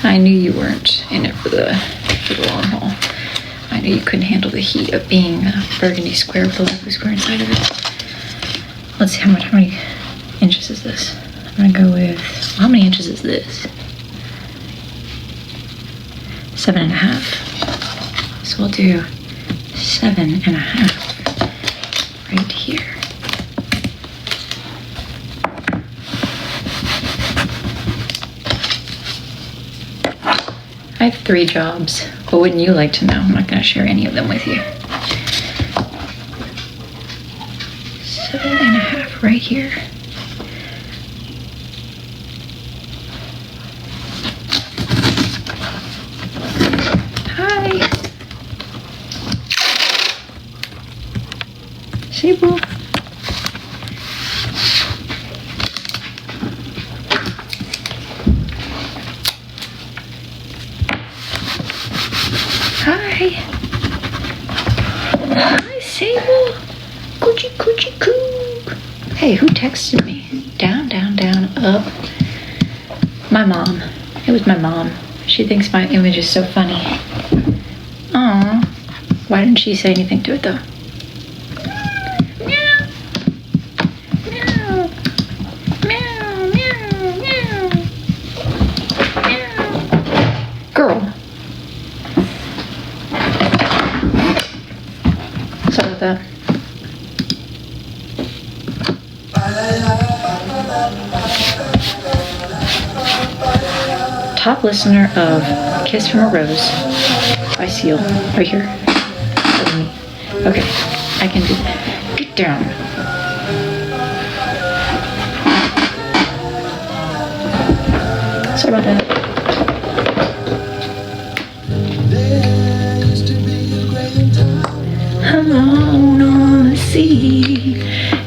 I knew you weren't in it for the long haul. I knew you couldn't handle the heat of being a burgundy square with a lovely square inside of it. Let's see how many inches is this? I'm gonna go with, how many inches is this? 7.5. So we'll do 7.5 right here. I have 3 jobs. What wouldn't you like to know? I'm not gonna share any of them with you. 7.5 right here. Hi. Sable. Hi. Hi, Sable. Coochie coochie coo. Hey, who texted me? Down, down, down, up. My mom. It was my mom. She thinks my image is so funny. Aw. Why didn't she say anything to it though? Meow. Meow. Meow, meow, meow. Meow. Girl. Sorry about that. Top listener of Kiss from a Rose by Seal. Right here. Okay, I can do that. Get down. Sorry about that. Alone on the sea,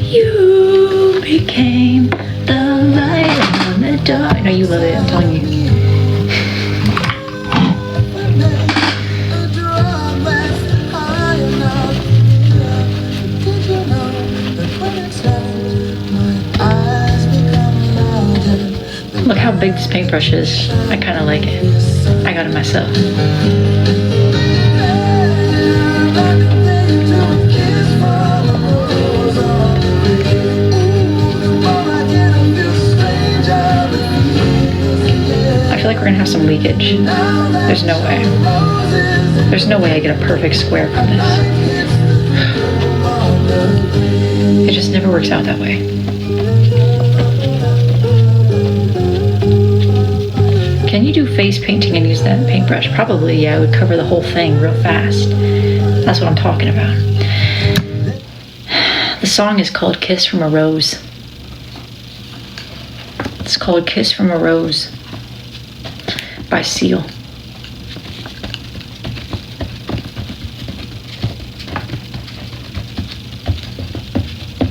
you became the light on the dark. I know you love it, I'm telling you. Look how big this paintbrush is. I kind of like it. I got it myself. I feel like we're gonna have some leakage. There's no way. There's no way I get a perfect square from this. It just never works out that way. Can you do face painting and use that paintbrush? Probably, yeah, it would cover the whole thing real fast. That's what I'm talking about. The song is called Kiss from a Rose. It's called Kiss from a Rose by Seal.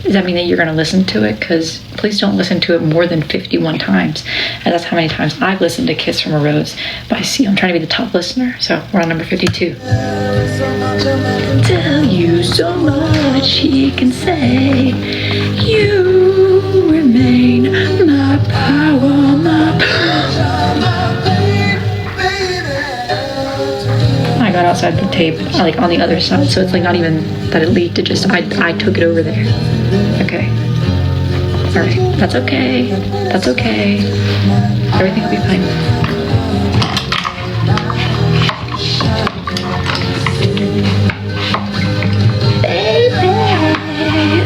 Does that mean that you're going to listen to it? Because please don't listen to it more than 51 times. And that's how many times I've listened to Kiss from a Rose by Seal. I'm trying to be the top listener, so we're on number 52. Tell you so much he can say. You remain my power, my power. I got outside the tape, like on the other side, so it's like not even that it leaked. It just I took it over there. Okay. All right. That's okay. That's okay. Everything will be fine. Baby,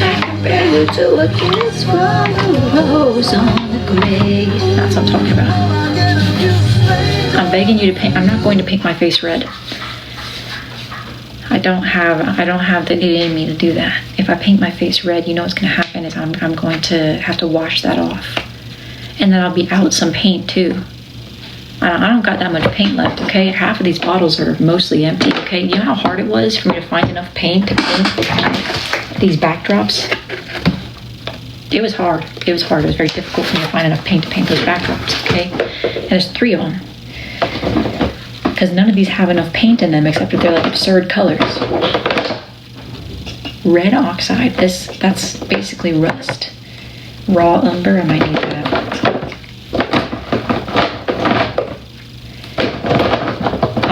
I compare you to a kiss from a rose on the grave. That's what I'm talking about. I'm begging you to paint. I'm not going to paint my face red. I don't have the it in me to do that. If I paint my face red, you know what's going to happen is I'm going to have to wash that off. And then I'll be out some paint too. I don't got that much paint left, okay? Half of these bottles are mostly empty, okay? You know how hard it was for me to find enough paint to paint these backdrops? It was hard. It was hard. It was very difficult for me to find enough paint to paint those backdrops, okay? And there's 3 of them. Because none of these have enough paint in them except that they're like absurd colors. Red oxide, that's basically rust. Raw umber, I might need that.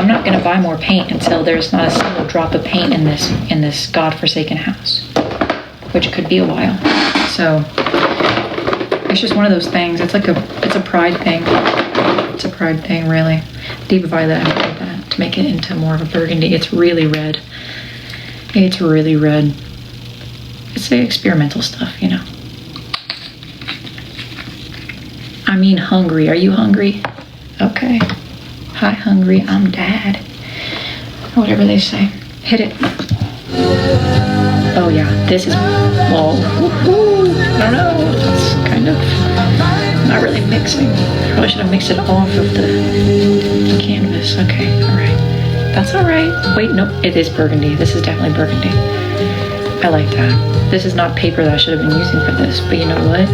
I'm not gonna buy more paint until there's not a single drop of paint in this godforsaken house, which could be a while. So it's just one of those things. It's a pride thing. It's a pride thing, really. Deep violet, I made that to make it into more of a burgundy. It's really red. It's really red. It's the experimental stuff, you know. I mean hungry. Are you hungry? Okay. Hi, hungry. I'm dad. Whatever they say. Hit it. Oh yeah, this is, well, woohoo. I don't know. It's kind of not really mixing. Probably should have mixed it off of the canvas. Okay, all right. That's all right. Wait, no, it is burgundy. This is definitely burgundy. I like that. This is not paper that I should have been using for this, but you know what?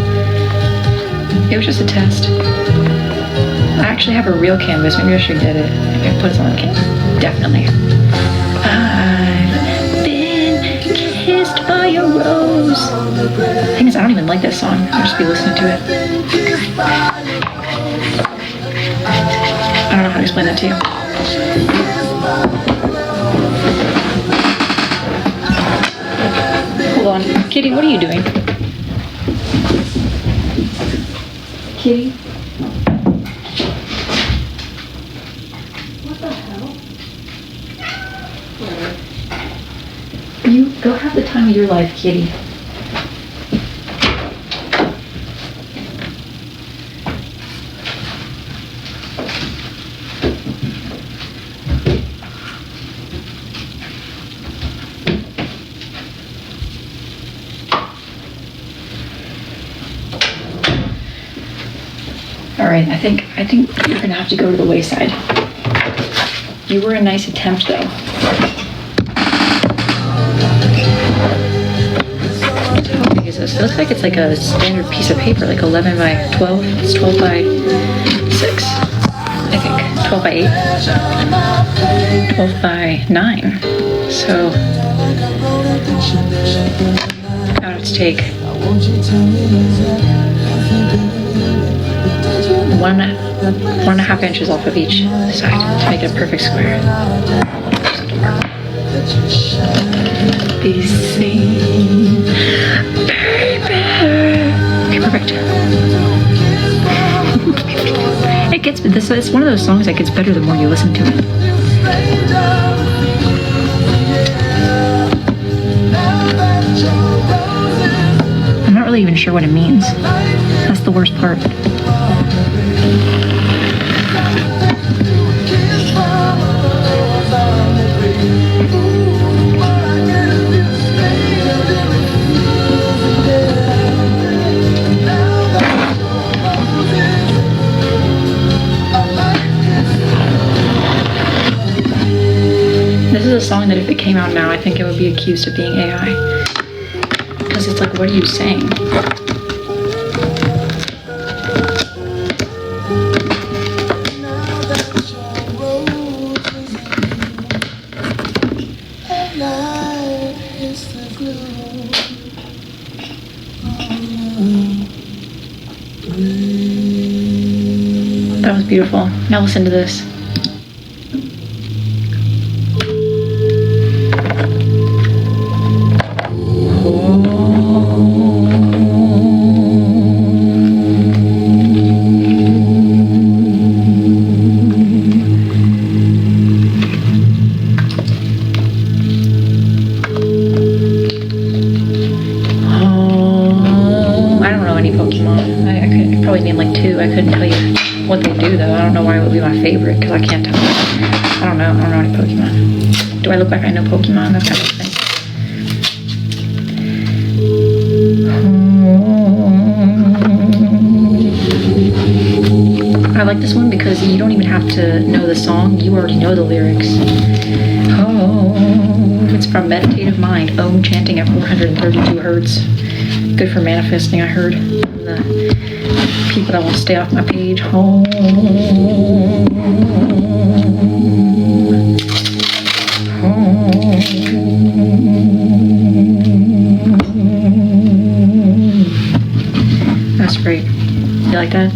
It was just a test. I actually have a real canvas. Maybe I should get it. Maybe I put this on the canvas. Definitely. I've been kissed by a rose. The thing is, I don't even like this song. I'll just be listening to it. I don't know how to explain that to you. Hold on. Kitty, what are you doing? Kitty? What the hell? Whatever. You go have the time of your life, Kitty. All right, I think you're gonna have to go to the wayside. You were a nice attempt, though. How big is this? It looks like it's like a standard piece of paper, like 11 by 12. It's 12 by 6, I think. 12 by 8. 12 by 9. So now let's take 1.5 inches off of each side to make it a perfect square. Be seen, baby. Okay, perfect. It gets this. It's one of those songs that gets better the more you listen to it. I'm not really even sure what it means. That's the worst part. This is a song that if it came out now, I think it would be accused of being AI. Because it's like, what are you saying? That was beautiful. Now listen to this. I couldn't tell you what they do though. I don't know why it would be my favorite because I can't tell. I don't know any Pokemon. Do I look like I know Pokemon? That's kind of thing. I like this one because you don't even have to know the song. You already know the lyrics. Oh, it's from Meditative Mind. Om chanting at 432 hertz. Good for manifesting, I heard. From the people that won't stay off my page. Home. Home. That's great. You like that?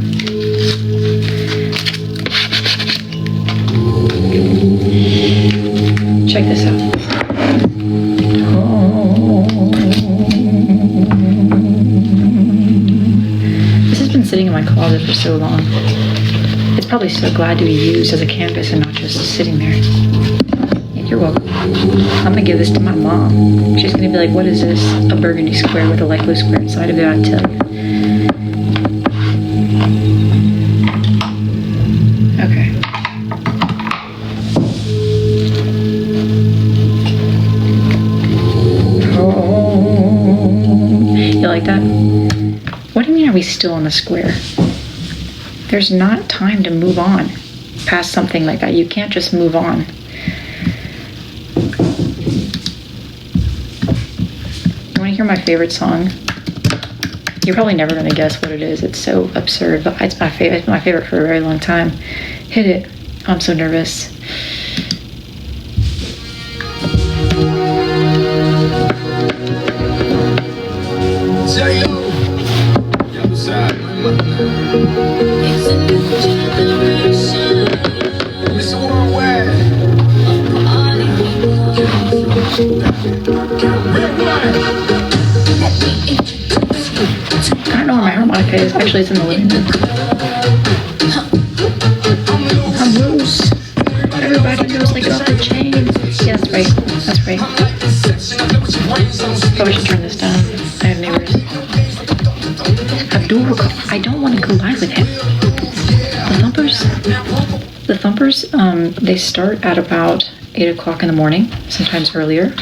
for so long. It's probably so glad to be used as a canvas and not just sitting there. Yeah, you're welcome. I'm gonna give this to my mom. She's gonna be like, what is this? A burgundy square with a light blue square inside of it, I tell you. Okay. You like that? What do you mean, are we still on the square? There's not time to move on past something like that. You can't just move on. You want to hear my favorite song? You're probably never going to guess what it is. It's so absurd, but it's my favorite. It's my favorite for a very long time. Hit it. I'm so nervous. It's a new generation. It's a worldwide. I don't know where my harmonica is. Actually, it's in the living room. I'm loose. Everybody knows they got the chain. Yeah, that's right. That's right. Probably should turn this down. I have neighbors. I don't want to go live with him. The thumpers, they start at about 8 o'clock in the morning, sometimes earlier,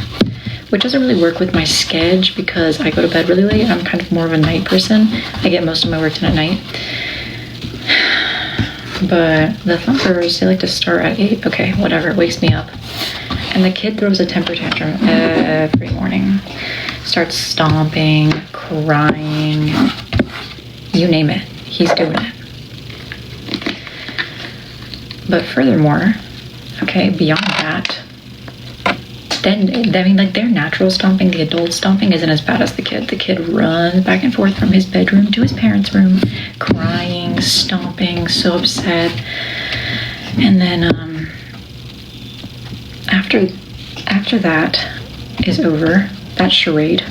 which doesn't really work with my schedule because I go to bed really late. I'm kind of more of a night person. I get most of my work done at night. But the thumpers, they like to start at 8. Okay, whatever, it wakes me up. And the kid throws a temper tantrum every morning. Starts stomping, crying, you name it, he's doing it. But furthermore, okay, beyond that, then, I mean, like, their natural stomping, the adult stomping, isn't as bad as the kid. The kid runs back and forth from his bedroom to his parents' room, crying, stomping, so upset. And then after that is over, that charade,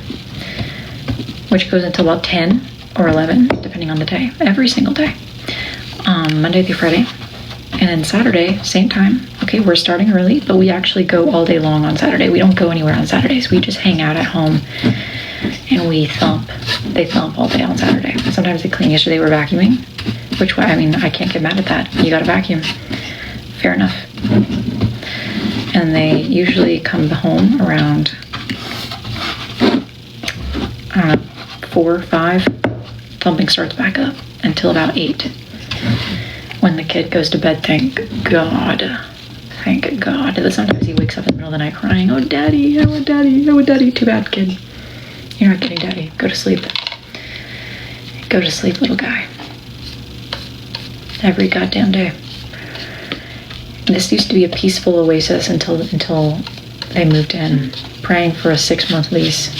which goes until about 10 or 11, depending on the day, every single day, Monday through Friday. And then Saturday, same time. Okay, we're starting early, but we actually go all day long on Saturday. We don't go anywhere on Saturdays. We just hang out at home and we thump. They thump all day on Saturday. Sometimes they clean. Yesterday we're vacuuming, which, I mean, I can't get mad at that. You gotta vacuum. Fair enough. And they usually come home around, I don't know, 4 or 5. Thumping starts back up until about 8. When the kid goes to bed, thank God. Thank God. But sometimes he wakes up in the middle of the night crying, oh, daddy, I want daddy, I want daddy. Too bad, kid. You're not getting daddy. Go to sleep. Go to sleep, little guy. Every goddamn day. This used to be a peaceful oasis until they moved in. Praying for a 6-month lease.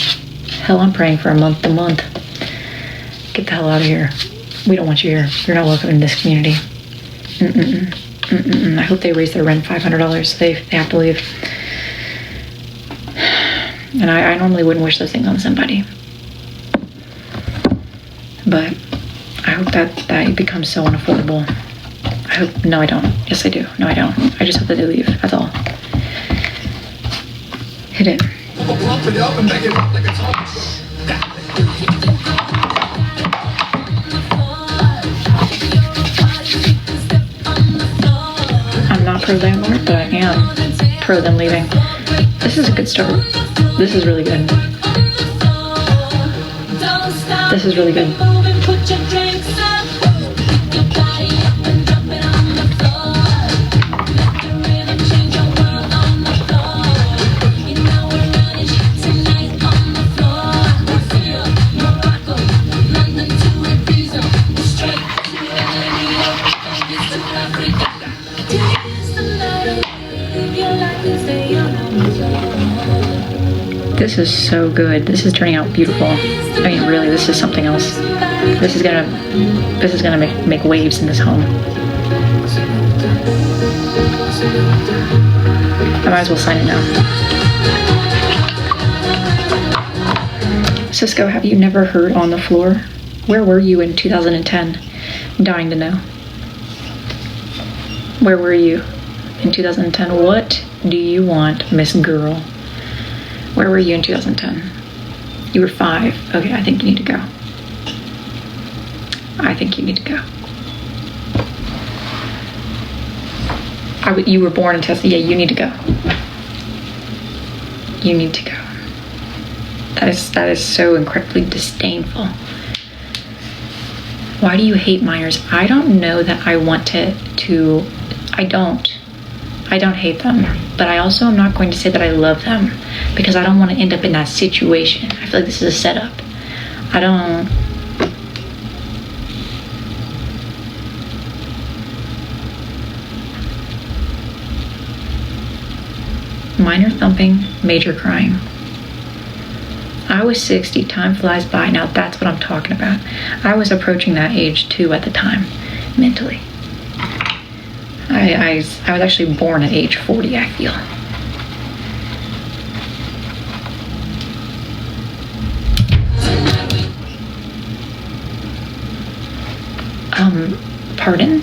Hell, I'm praying for a month to month. Get the hell out of here. We don't want you here. You're not welcome in this community. I hope they raise their rent $500. They have to leave. And I normally wouldn't wish those things on somebody. But I hope that it becomes so unaffordable. I hope, no I don't. Yes I do. No I don't. I just hope that they leave. That's all. Hit it. I'm not pro landlord, but I am pro them leaving. This is a good start. This is really good. This is really good. This is so good. This is turning out beautiful. I mean, really, this is something else. This is gonna make waves in this home. I might as well sign it now. Cisco, have you never heard On the Floor? Where were you in 2010 Dying to know. Where were you in 2010? What do you want, Miss Girl? Where were you in 2010? You were 5. Okay, I think you need to go. I think you need to go. You were born in Tesla. Yeah, you need to go. You need to go. That is so incredibly disdainful. Why do you hate minors? I don't know that I want to I don't hate them, but I also am not going to say that I love them because I don't want to end up in that situation. I feel like this is a setup. I don't. Minor thumping, major crying. I was 60, time flies by. Now that's what I'm talking about. I was approaching that age too at the time, mentally. I was actually born at age 40, I feel. Pardon?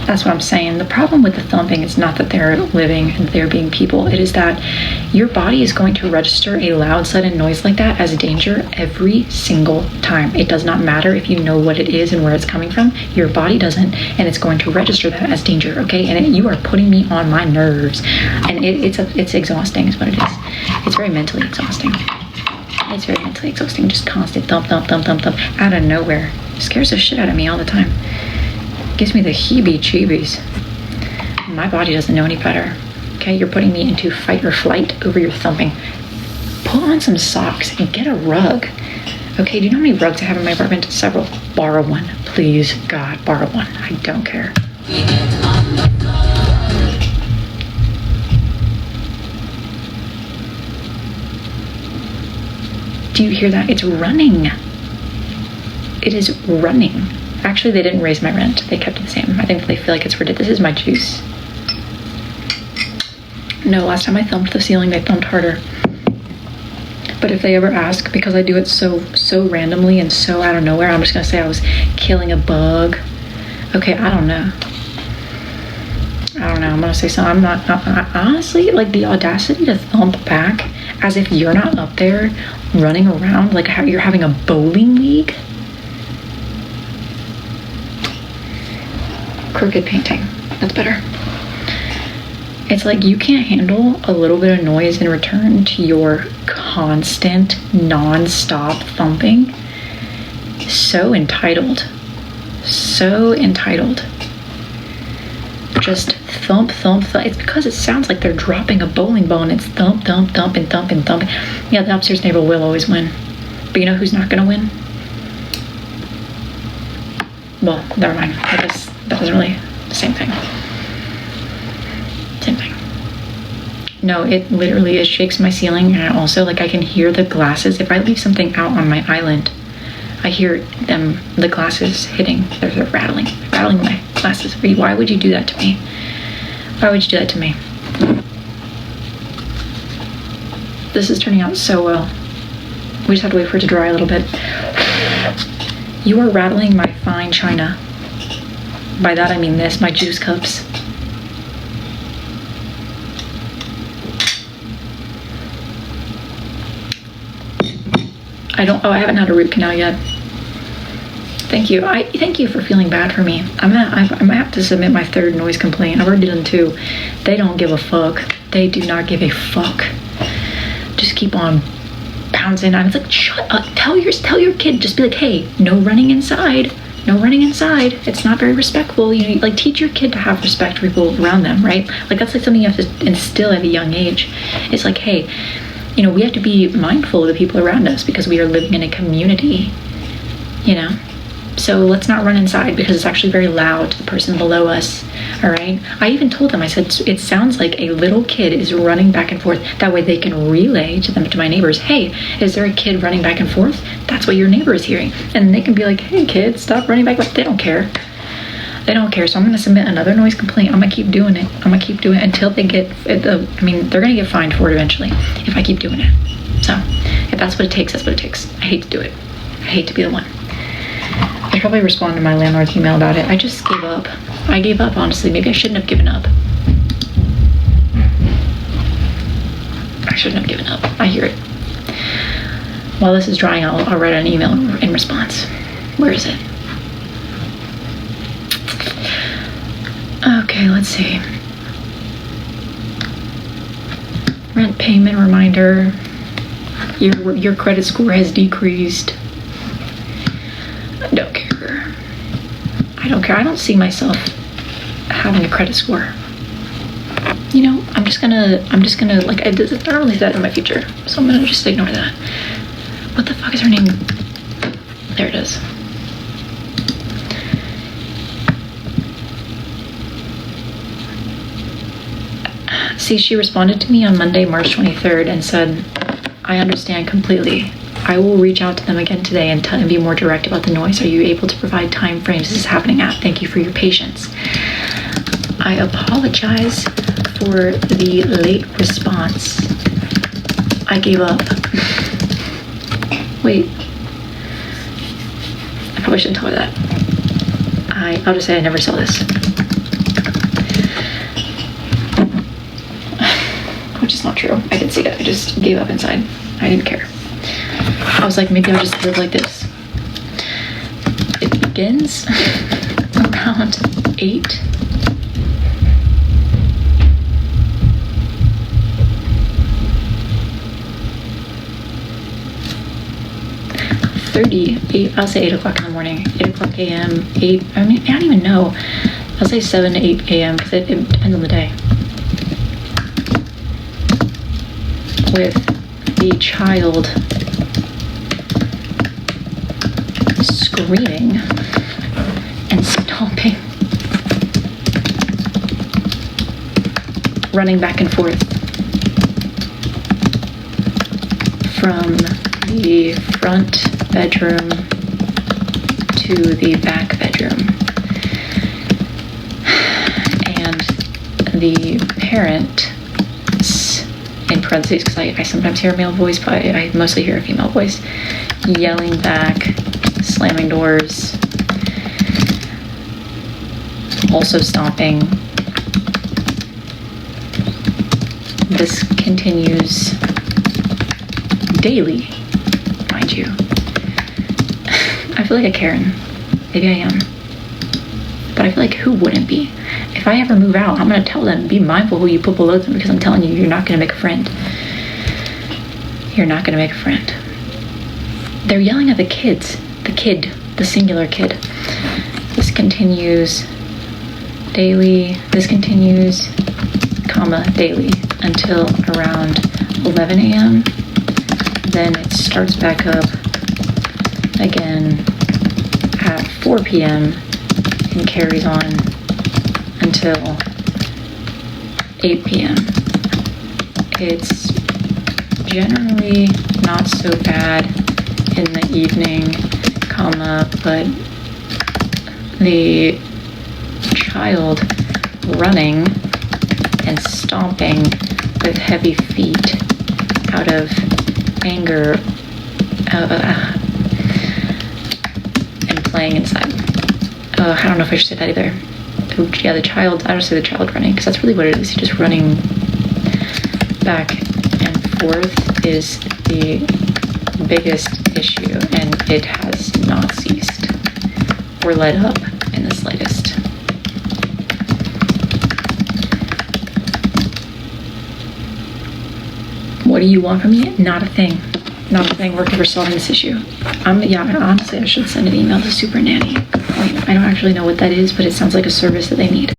That's what I'm saying. The problem with the thumping is not that they're living and they're being people. It is that your body is going to register a loud, sudden noise like that as danger every single time. It does not matter if you know what it is and where it's coming from. Your body doesn't, and it's going to register that as danger, okay? And you are putting me on my nerves. And it's exhausting is what it is. It's very mentally exhausting. It's very mentally exhausting. Just constant thump, thump, thump, thump, thump out of nowhere. It scares the shit out of me all the time. Gives me the heebie-jeebies. My body doesn't know any better. Okay, you're putting me into fight or flight over your thumping. Put on some socks and get a rug. Okay, do you know how many rugs I have in my apartment? Several. Borrow one. Please, God, borrow one. I don't care. Do you hear that? It's running. It is running. Actually, they didn't raise my rent. They kept it the same. I think they feel like it's ridiculous. This is my juice. No, last time I thumped the ceiling, they thumped harder. But if they ever ask, because I do it so randomly and so out of nowhere, I'm just gonna say I was killing a bug. Okay, I don't know. I'm gonna say something. I'm not, honestly, like the audacity to thump back as if you're not up there running around like how you're having a bowling league. Crooked painting. That's better. It's like you can't handle a little bit of noise in return to your constant, non-stop thumping. So entitled. So entitled. Just thump, thump, thump. It's because it sounds like they're dropping a bowling ball and it's thump, thump, thump, and thump, and thump. Yeah, the upstairs neighbor will always win. But you know who's not gonna win? Well, never mind. That was really the same thing. Same thing. No, it literally, it shakes my ceiling, and I also, like, I can hear the glasses. If I leave something out on my island, I hear them, the glasses hitting. They're rattling my glasses. Why would you do that to me? Why would you do that to me? This is turning out so well. We just have to wait for it to dry a little bit. You are rattling my fine china. By that I mean this, my juice cups. I haven't had a root canal yet. Thank you. Thank you for feeling bad for me. I might have to submit my 3rd noise complaint. I've already done 2. They don't give a fuck. They do not give a fuck. Just keep on bouncing. I was like, shut up. Tell your kid, just be like, hey, no running inside. No running inside. It's not very respectful. You know, like, teach your kid to have respect for people around them, right? Like, that's like something you have to instill at a young age. It's like, hey, you know, we have to be mindful of the people around us because we are living in a community, you know? So let's not run inside because it's actually very loud to the person below us, all right? I even told them, I said, it sounds like a little kid is running back and forth. That way they can relay to my neighbors, hey, is there a kid running back and forth? That's what your neighbor is hearing. And they can be like, hey, kid, stop running back. They don't care. They don't care. So I'm going to submit another noise complaint. I'm going to keep doing it. I'm going to keep doing it until they get, they're going to get fined for it eventually if I keep doing it. So if that's what it takes, that's what it takes. I hate to do it. I hate to be the one. I probably respond to my landlord's email about it. I just gave up. I gave up, honestly. Maybe I shouldn't have given up. I shouldn't have given up. I hear it. While this is drying, I'll write an email in response. Where is it? Okay, let's see. Rent payment reminder. Your credit score has decreased. I don't care. I don't care. I don't see myself having a credit score. You know, I'm just gonna like, I don't really see that in my future, so I'm gonna just ignore that. What the fuck is her name? There it is. See, she responded to me on Monday, March 23rd and said, I understand completely. I will reach out to them again today and be more direct about the noise. Are you able to provide time frames this is happening at? Thank you for your patience. I apologize for the late response. I gave up. Wait. I probably shouldn't tell her that. I'll just say I never saw this. Which is not true. I did see it. I just gave up inside. I didn't care. I was like, maybe I'll just live like this. It begins around 8. I'll say 8 o'clock in the morning, 8 o'clock a.m., 8, I mean, I don't even know. I'll say 7 to 8 a.m. because it depends on the day. With the child screaming and stomping, running back and forth from the front bedroom to the back bedroom. And the parent, in parentheses, because I sometimes hear a male voice, but I mostly hear a female voice, yelling back, slamming doors, also stomping. This continues daily, mind you. I feel like a Karen. Maybe I am. But I feel like who wouldn't be? If I ever move out, I'm going to tell them, be mindful who you put below them, because I'm telling you, you're not going to make a friend. You're not going to make a friend. They're yelling at the kids. The kid. The singular kid. This continues daily. This continues, comma, daily, until around 11 a.m. Then it starts back up again at 4 p.m. and carries on until 8 p.m. It's generally not so bad in the evening, comma, but the child running and stomping with heavy feet out of anger and playing inside. I don't know if I should say that either. Yeah, the child, I don't say the child running, because that's really what it is. He's just running back and forth is the biggest issue, and it has not ceased or let up in the slightest. What do you want from me? Not a thing. Not a thing. Working for solving this issue. Yeah, honestly, I should send an email to Super Nanny. I don't actually know what that is, but it sounds like a service that they need.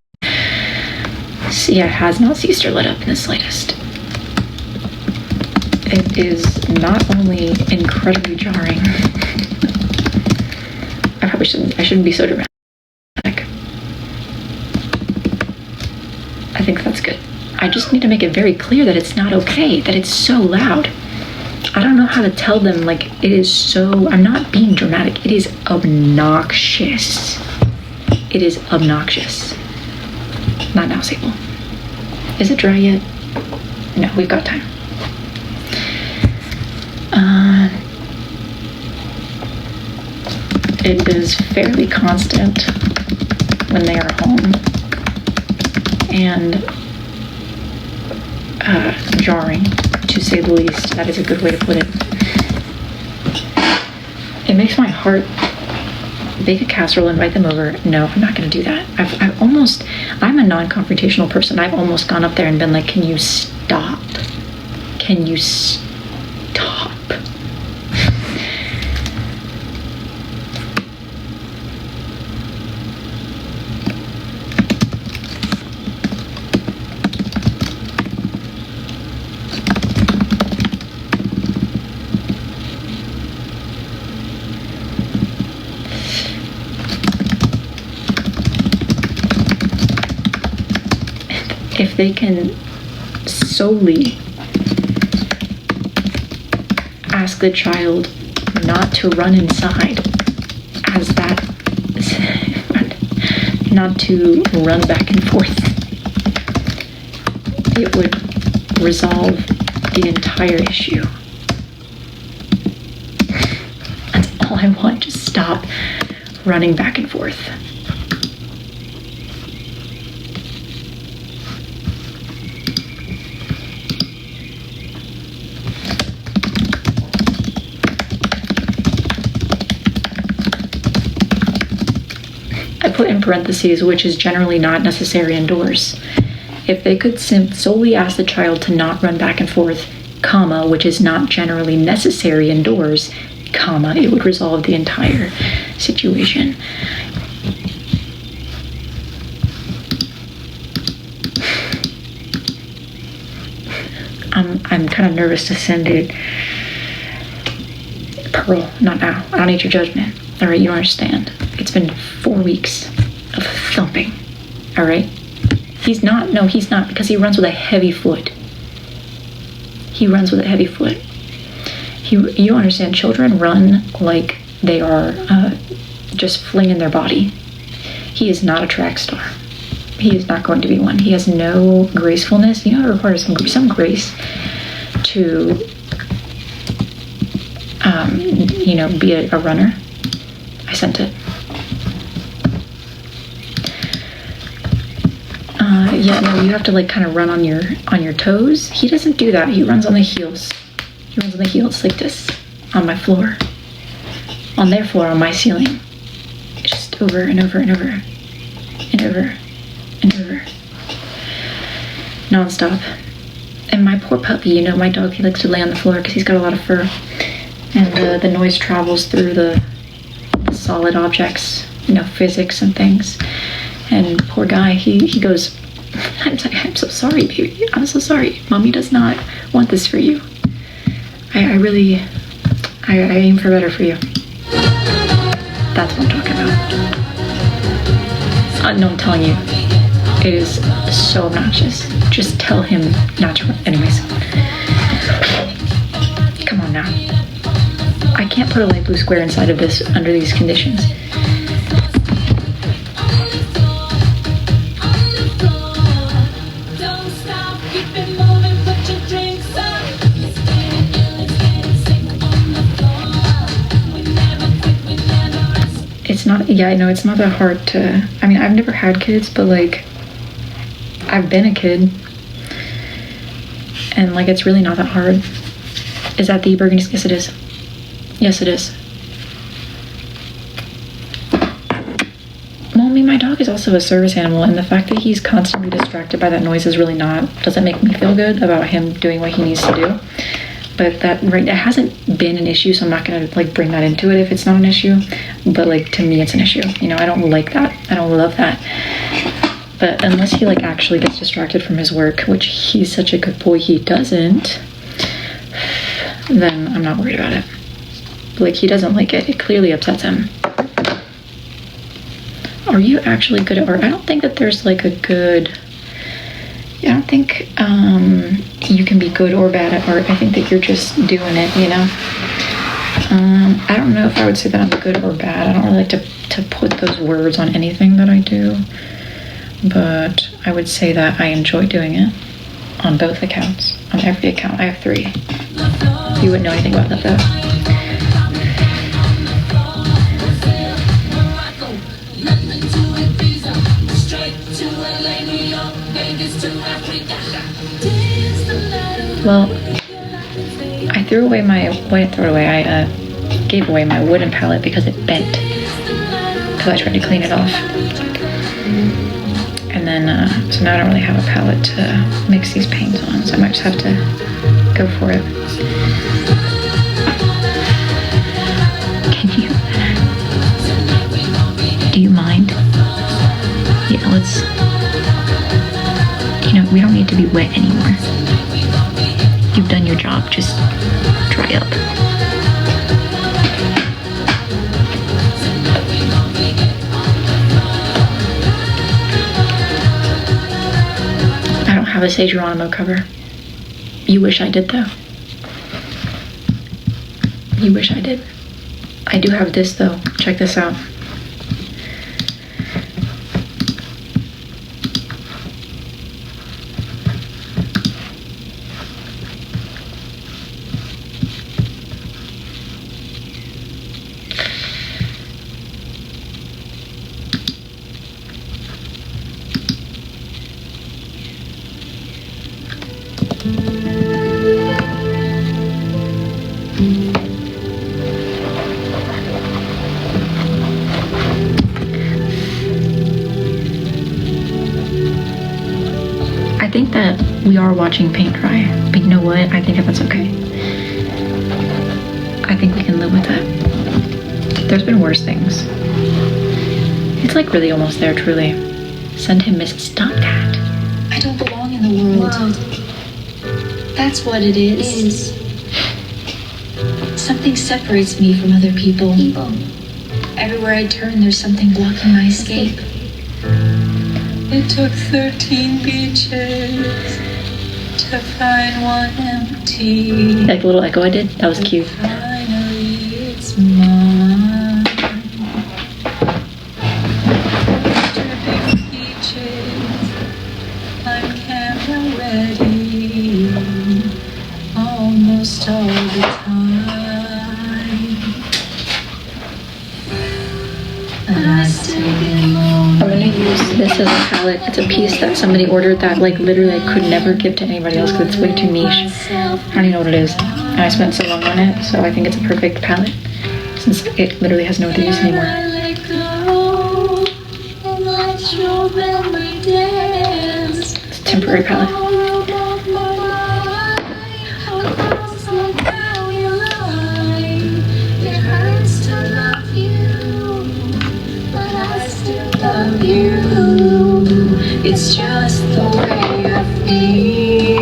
So yeah, it has not ceased or let up in the slightest. It is not only incredibly jarring. I shouldn't be so dramatic. I think that's good. I just need to make it very clear that it's not okay, that it's so loud. I don't know how to tell them, like, it is so, I'm not being dramatic, it is obnoxious. It is obnoxious. Not now, Sable. Is it dry yet? No, we've got time. it is fairly constant when they are home, and jarring, to say the least. That is a good way to put it. It makes my heart. Bake a casserole, invite them over. No, I'm not going to do that. I'm a non-confrontational person. I've almost gone up there and been like, can you stop? Can you stop? If they can solely ask the child not to run inside, as that, not to run back and forth, it would resolve the entire issue. That's all I want, just stop running back and forth. Put in parentheses, which is generally not necessary indoors. If they could solely ask the child to not run back and forth, comma, which is not generally necessary indoors, comma, it would resolve the entire situation. I'm kind of nervous to send it. Pearl, not now. I don't need your judgment. All right, you don't understand. It's been 4 weeks of thumping, all right? He's not, because he runs with a heavy foot. He runs with a heavy foot. You don't understand, children run like they are just flinging their body. He is not a track star. He is not going to be one. He has no gracefulness. You know, it requires some grace to, be a runner. I sent it. You have to like kind of run on your toes. He doesn't do that. He runs on the heels. He runs on the heels like this on my floor, on their floor, on my ceiling, just over and over and over and over and over, non-stop. And my poor puppy, my dog, he likes to lay on the floor because he's got a lot of fur, and the noise travels through the solid objects, physics and things. And poor guy, he goes, I'm so sorry, baby. I'm so sorry. Mommy does not want this for you. I aim for better for you. That's what I'm talking about. No, I'm telling you, it is so obnoxious. Just tell him not to run. Anyways, come on now. I can't put a light blue square inside of this under these conditions. It's not, yeah, I know it's not that hard to, I've never had kids, but like, I've been a kid, and like, it's really not that hard. Is that the burgundy? Yes, it is. Yes, it is. Well, my dog is also a service animal, and the fact that he's constantly distracted by that noise doesn't make me feel good about him doing what he needs to do. But it hasn't been an issue, so I'm not gonna like bring that into it if it's not an issue. But like, to me, it's an issue. I don't like that. I don't love that. But unless he like actually gets distracted from his work, which he's such a good boy, he doesn't, then I'm not worried about it. Like, he doesn't like it. It clearly upsets him. Are you actually good at art? I don't think that there's like a good, I don't think you can be good or bad at art. I think that you're just doing it, I don't know if I would say that I'm good or bad. I don't really like to put those words on anything that I do. But I would say that I enjoy doing it on both accounts. On every account. I have 3. You wouldn't know anything about that though. Well, I threw away my, I gave away my wooden palette because it bent. Because I tried to clean it off. And then, so now I don't really have a palette to mix these paints on, so I might just have to go for it. Can you, do you mind? Yeah, let's, you know, we don't need to be wet anymore. You've done your job, just dry up. I don't have a Say Geronimo cover. You wish I did though. You wish I did. I do have this though. Check this out. I think that we are watching paint dry, but you know what? I think that's okay. I think we can live with that. There's been worse things. It's like really almost there, truly. Send him Miss Stop that. I don't belong in the world. That's what it is. Something separates me from other people. Everywhere I turn, there's something blocking my escape. It took 13 beaches to find one empty. Like the little echo I did? That was cute. Finally, it's mine. Dripping peaches, I'm camera ready. Almost all the time. And I still get lonely. I'm gonna use this as a palette. It's a piece that somebody ordered that like literally I could never give to anybody else because it's way too niche. I don't even know what it is. And I spent so long on it, so I think it's a perfect palette since it literally has no other use anymore. It's a temporary palette. Love you. It's just the way I feel.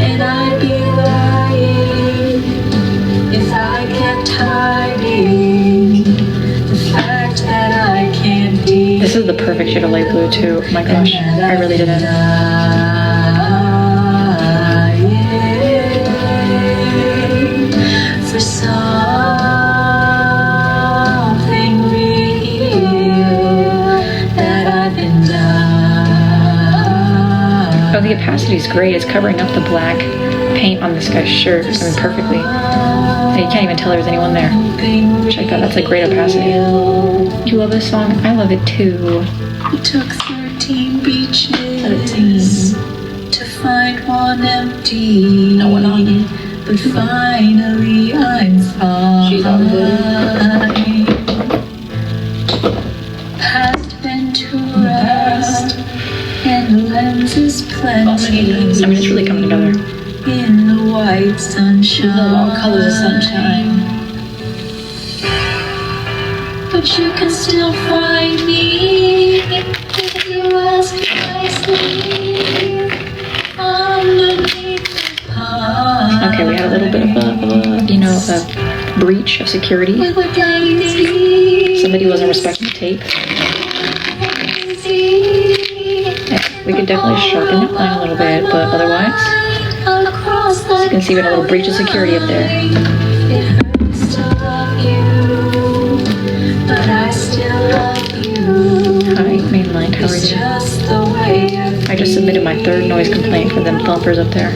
And I'd be lying if I kept hiding the fact that I can't deal. This is the perfect shade of light blue too. Oh my gosh, I really didn't. For something real that I've been done. Oh, the opacity is great. It's covering up the black paint on this guy's shirt. I mean, perfectly. And you can't even tell there's anyone there. Check that. That's a great opacity. Do you love this song? I love it too. It took 13 beaches to find one empty. No one on it. But finally I'm fine. She's on Past been to rest, and the lens is plenty. I mean, it's really coming together. In the white sunshine. All colors of sunshine. But you can still find me if you ask nicely underneath the pine. Okay, we had a little bit of a you know, a breach of security. We were daisy. Somebody wasn't respecting the tape. Yeah, we could definitely sharpen the line a little bit, but otherwise, Across you can see we had a little breach of security up there. It hurts to love you, but I still love you. Hi, Mainline, how are It's you? just the way I just submitted my third noise complaint for them thumpers up there.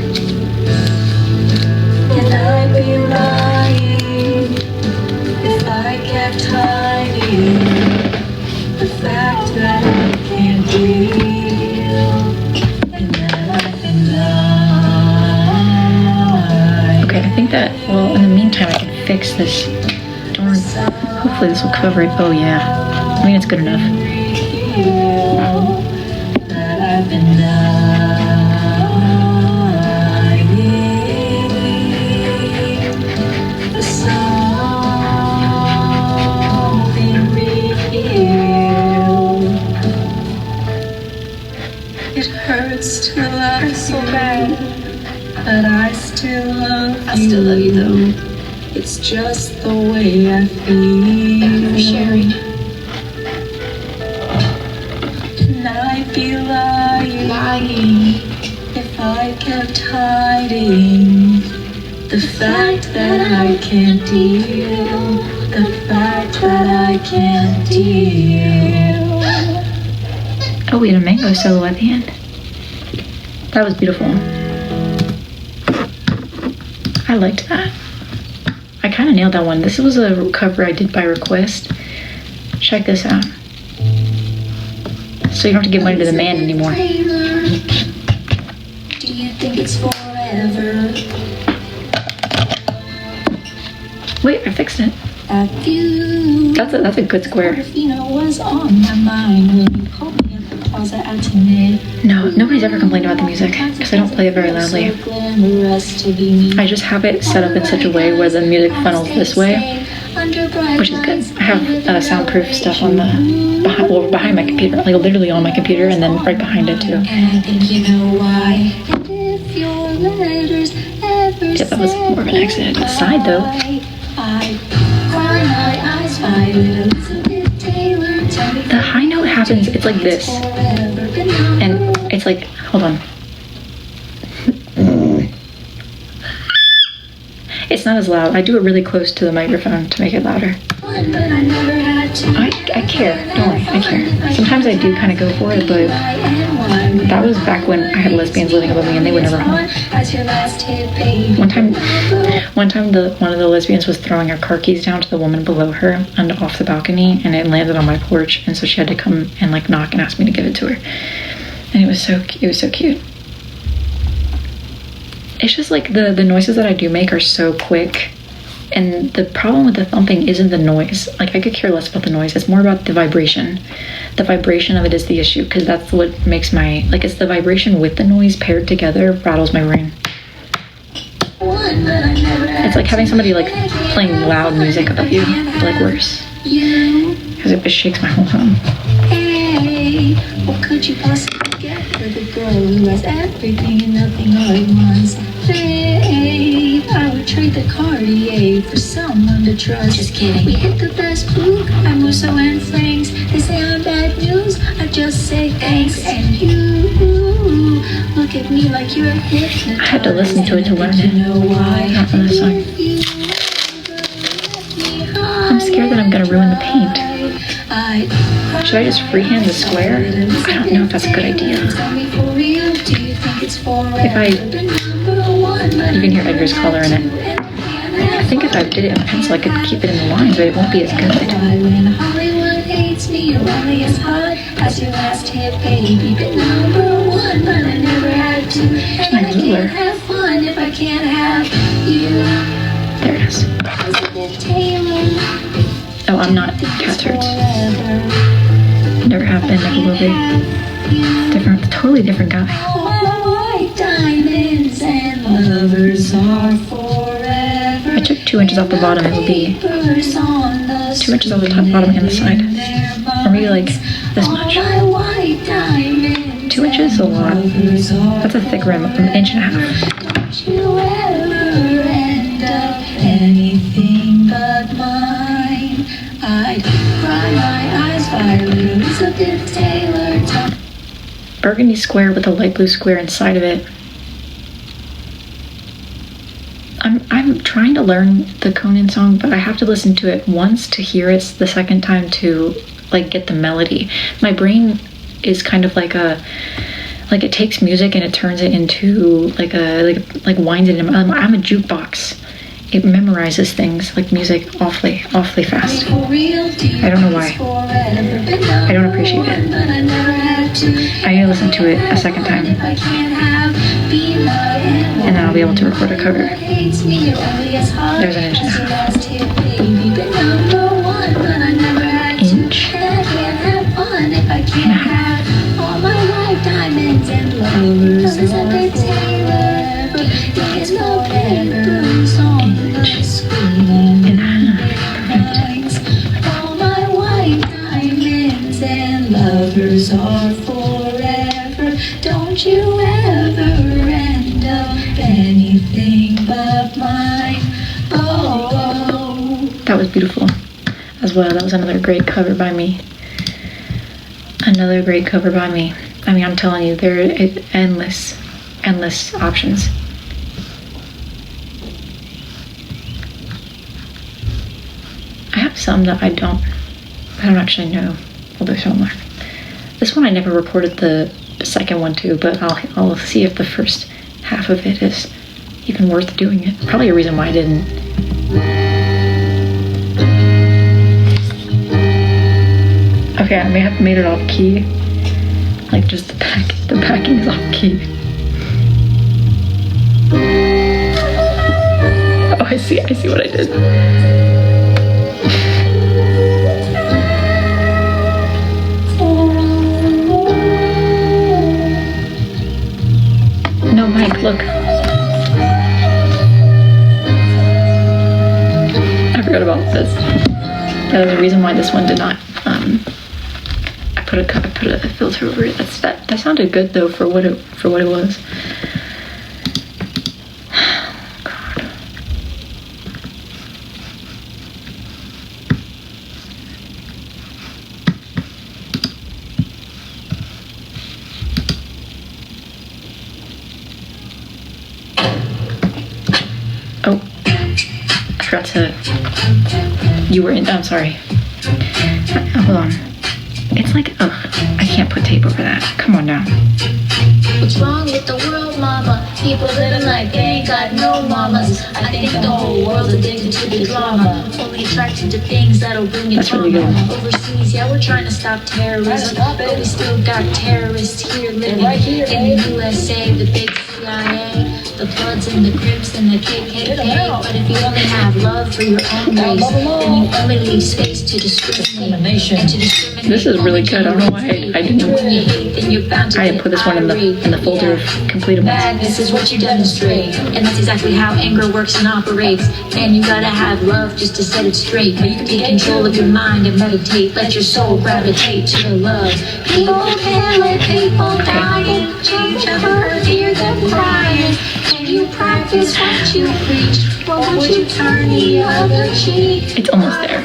and I'd be lying if I kept hiding the fact that I can't deal. And this? Darn. Hopefully this will cover it. Oh yeah. I mean, it's good enough. That I've been dying. For something real. It hurts to love so bad, but I still love you. I still love you though. It's just the way I feel. For sharing. And I'd be lying if I kept hiding the fact that I can't deal. The fact that I can't deal. Oh, we had a mango solo at the end. That was beautiful. I liked that. I kind of nailed that one. This was a cover I did by request. Check this out. So you don't have to give money to the man anymore. Do you think it's forever? Wait, I fixed it. That you. That's a good square. Was on my mind when you called me at the closet at tonight. No, nobody's ever complained about the music because I don't play it very loudly. I just have it set up in such a way where the music funnels this way, which is good. I have soundproof stuff on the behind my computer, like literally on my computer, and then right behind it too. And I think you know why. And if your letters ever Yeah, that was more of an accident to the side though. I cry my eyes wide. Elizabeth Taylor, tell me The high note happens, it's like this, forever, but no. and it's like, hold on. It's not as loud. I do it really close to the microphone to make it louder. But I never had to. I care, don't worry, I care. Sometimes I do kind of go for it, but that was back when I had lesbians living above me and they were never home. One time one of the lesbians was throwing her car keys down to the woman below her and off the balcony, and it landed on my porch, and so she had to come and like knock and ask me to give it to her. And it was so cute. It's just like the noises that I do make are so quick, and the problem with the thumping isn't the noise. Like, I could care less about the noise. It's more about the vibration. The vibration of it is the issue, because that's what makes my, like, it's the vibration with the noise paired together rattles my brain. It's like having somebody like playing loud music above you, but like worse, because it shakes my whole home. Hey, what could you possibly get for the girl who has everything and nothing all at once? Babe, I would trade the Cartier for someone to trust. Just kidding. We hit the best book at Musso and Frank's. They say I'm bad news, I just say thanks. And you look at me like you're hypnotized. I had to listen to it to learn it. Not from the song. I'm scared that I'm gonna ruin the paint. Should I just freehand the square? I don't know if that's a good idea. If you can hear Edgar's color in it. I think if I did it in pencil, I could keep it in the lines, but it won't be as good. There's my ruler. There it is. Oh, I'm not cat hurts. Never have been, never will be. Different, totally different guy. I took 2 inches off the bottom, it will be 2 inches off the top, bottom, and the side. Or maybe like this much. 2 inches is a lot. That's a thick rim, an inch and a half. Anything but mine. I'd cry my eyes wide. Elizabeth Taylor. Burgundy square with a light blue square inside of it. I'm trying to learn the Conan song, but I have to listen to it once to hear it the second time to like get the melody. My brain is kind of like it takes music and it turns it into like winds it in. I'm a jukebox. It memorizes things like music awfully fast. I don't know why. I don't appreciate it. I need to listen to it a second time, and then I'll be able to record a cover. There's an inch and a half. number one, but I never had to. Inch. And I can't have fun if I can't have all my white diamonds and lovers. Elizabeth Taylor, there's no papers on the screen In half. lines. All my white diamonds and lovers are forever. Don't you ever end up anything but mine. Oh, oh. That was beautiful as well. That was another great cover by me. Another great cover by me. I mean, I'm telling you, there are endless options. I have some that I don't actually know. Well, there's some more. This one I never recorded the second one too, but I'll see if the first half of it is even worth doing it. Probably a reason why I didn't. Okay, I may have made it off key. Like just the backing is off key. Oh, I see what I did. No, Mike, look. I forgot about this. That was the reason why this one did not, I put a filter over it. That sounded good though for what it was. God. Oh, I forgot to. You were in. I'm sorry. Hold on. It's like, ugh, I can't put tape over that. Come on now. What's wrong with the world, mama? People living like they ain't got no mamas. I think the whole world's addicted to the drama. Only attracted to things that'll bring you That's really drama. good. Overseas, yeah, we're trying to stop terrorism, but we still got terrorists here living in the USA, the big CIA, the Bloods and the Crips and the KKK. But if you only have love for your own race, then you only leave space to discriminate and to discriminate. This is really good. I don't know why I didn't. I didn't put this one in the folder of completed ones. Madness is what you demonstrate, and that's exactly how anger works and operates. And you gotta have love just to set it straight. Take control of your mind and meditate. Let your soul gravitate to the love. People killing, people dying, change ever hear them crying. Can you practice what you preach? Or would you turn the other cheek? It's almost there.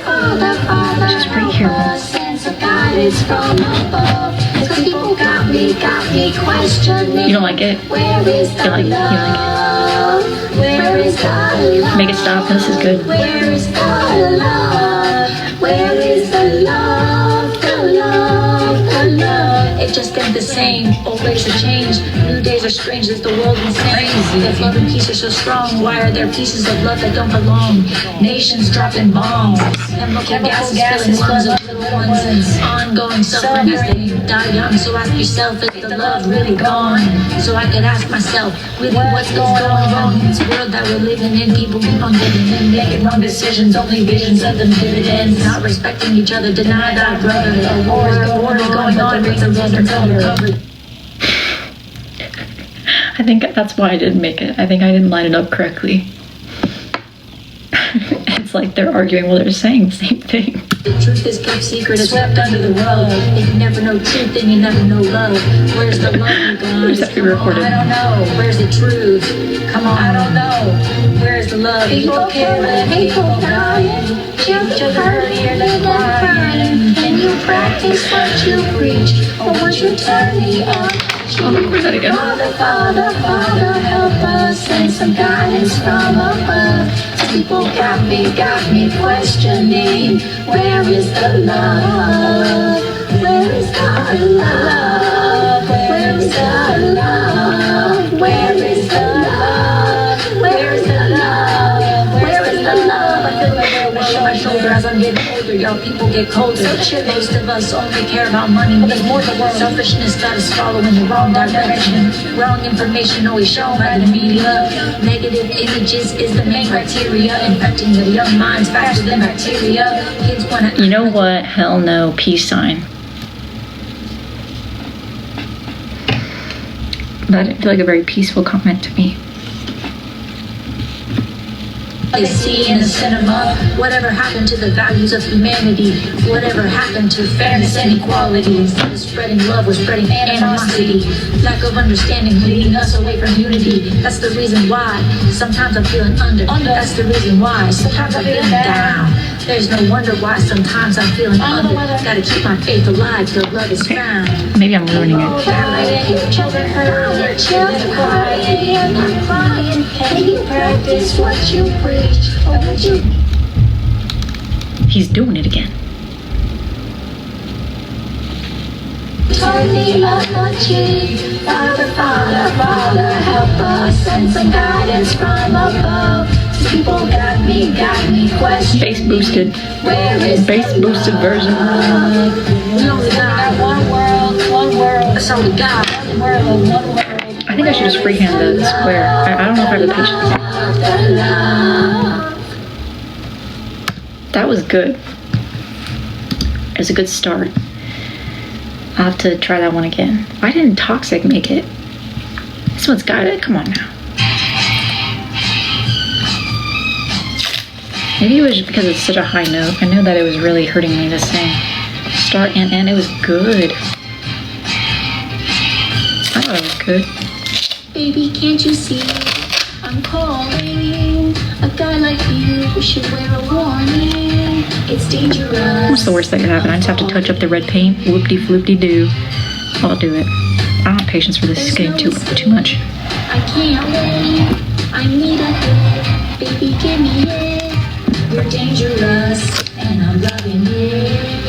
Just right here. Sense of guidance from above. 'Cause people got me questioning. You don't like it? Where is the You like love? Where is the love? Make it stop. This is good. Where is the love? Where is the love? The love, the love. It just ain't the same. Old ways have changed. New days are strange. Is the world insane? If love and peace are so strong, why are there pieces of love that don't belong? Nations dropping bombs. Chemical gases filling lungs of little ones. Ongoing suffering as they die young. So ask yourself, is the love really gone? So I could ask myself, really, what's going wrong in this world that we're living in? People keep on giving in, making wrong decisions, only visions of them dividends. Not respecting each other, deny thy brother. A war going on, rates of love are covered. I think that's why I didn't make it. I think I didn't line it up correctly. It's like they're arguing while they're saying the same thing. The truth is kept secret, is swept under the rug. If you never know truth, then you never know love. Where's the love, you guys? That we recorded. I don't know. Where's the truth? Come on, I don't know. Where's the love? People killing, people dying. Children hurting, they're crying. Can you practice what you preach? Or would you turn the other cheek? I'll record that again. Father, Father, Father, help us. Send some guidance from above. People got me questioning. Where is the love? Where is the love? Where is the love? Where is the love? Where is the love? Where is the love? I feel like a weight on my shoulder as I'm getting older. Yo, people get colder. Most of us only care about money. But there's more to the world. Selfishness got us following the wrong direction. Wrong information always shown by the media. Negative images is the main criteria, infecting the young minds faster than bacteria. Kids wanna. You know what? Hell no. Peace sign. That didn't feel like a very peaceful comment to me. They see in the cinema. Whatever happened to the values of humanity? Whatever happened to fairness and equality? Instead of spreading love, we're spreading animosity. Lack of understanding leading us away from unity. That's the reason why sometimes I'm feeling under. That's the reason why sometimes I'm feeling down. There's no wonder why sometimes I'm feeling under. Gotta keep my faith alive till love is found. Maybe I'm ruining it. Children crying, children crying, I'm not crying. Can you practice what you preach? Or would you? He's doing it again. Turn me up the cheek. Father, Father, Father, help us. Send some guidance from above. People got me questioning. Bass boosted. Where is Bass boosted version. we only got one world. That's all we got. One world. I think I should just freehand the square. I don't know if I have the patience. That was good. It was a good start. I'll have to try that one again. Why didn't Toxic make it? This one's got it. Come on now. Maybe it was just because it's such a high note. I knew that it was really hurting me to sing. Start and end. It was good. I thought it was good. Baby, can't you see? I'm calling. A guy like you should wear a warning. It's dangerous. What's the worst that could happen? I just have to touch up the red paint. Whoop-de-floop-de-doo. I'll do it. I don't have patience for this. It's getting too much. I can't wait. I need a hit. Baby, give me it. You're dangerous, and I'm loving it.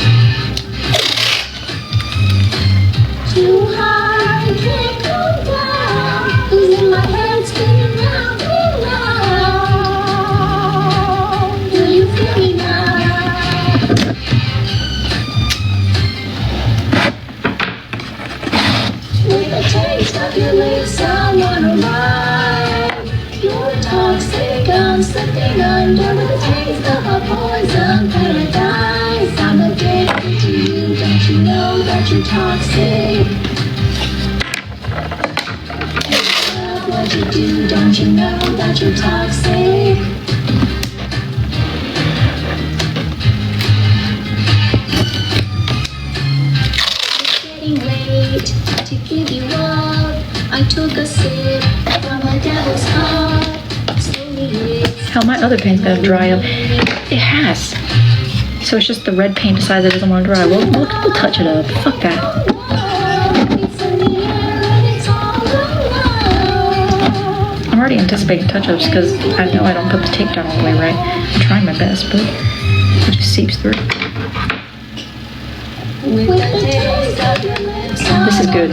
Too high, can't go down. Losing my head, spinning round and round. Do you feel me now? With a taste of your lips, I wanna ride. You're toxic, I'm slipping under with a taste of a poison paradise. I'm addicted to you, don't you know that you're toxic? Love what you do, don't you know that you're toxic? It's getting late to give you up. I took a sip from a devil's cup. Slowly lit. Hell, my other paint's gonna dry up. It has. So it's just the red paint decides it doesn't want to dry. We'll touch it up. Fuck that. I'm already anticipating touch-ups because I know I don't put the tape down all the way right. I'm trying my best, but it just seeps through. This is good.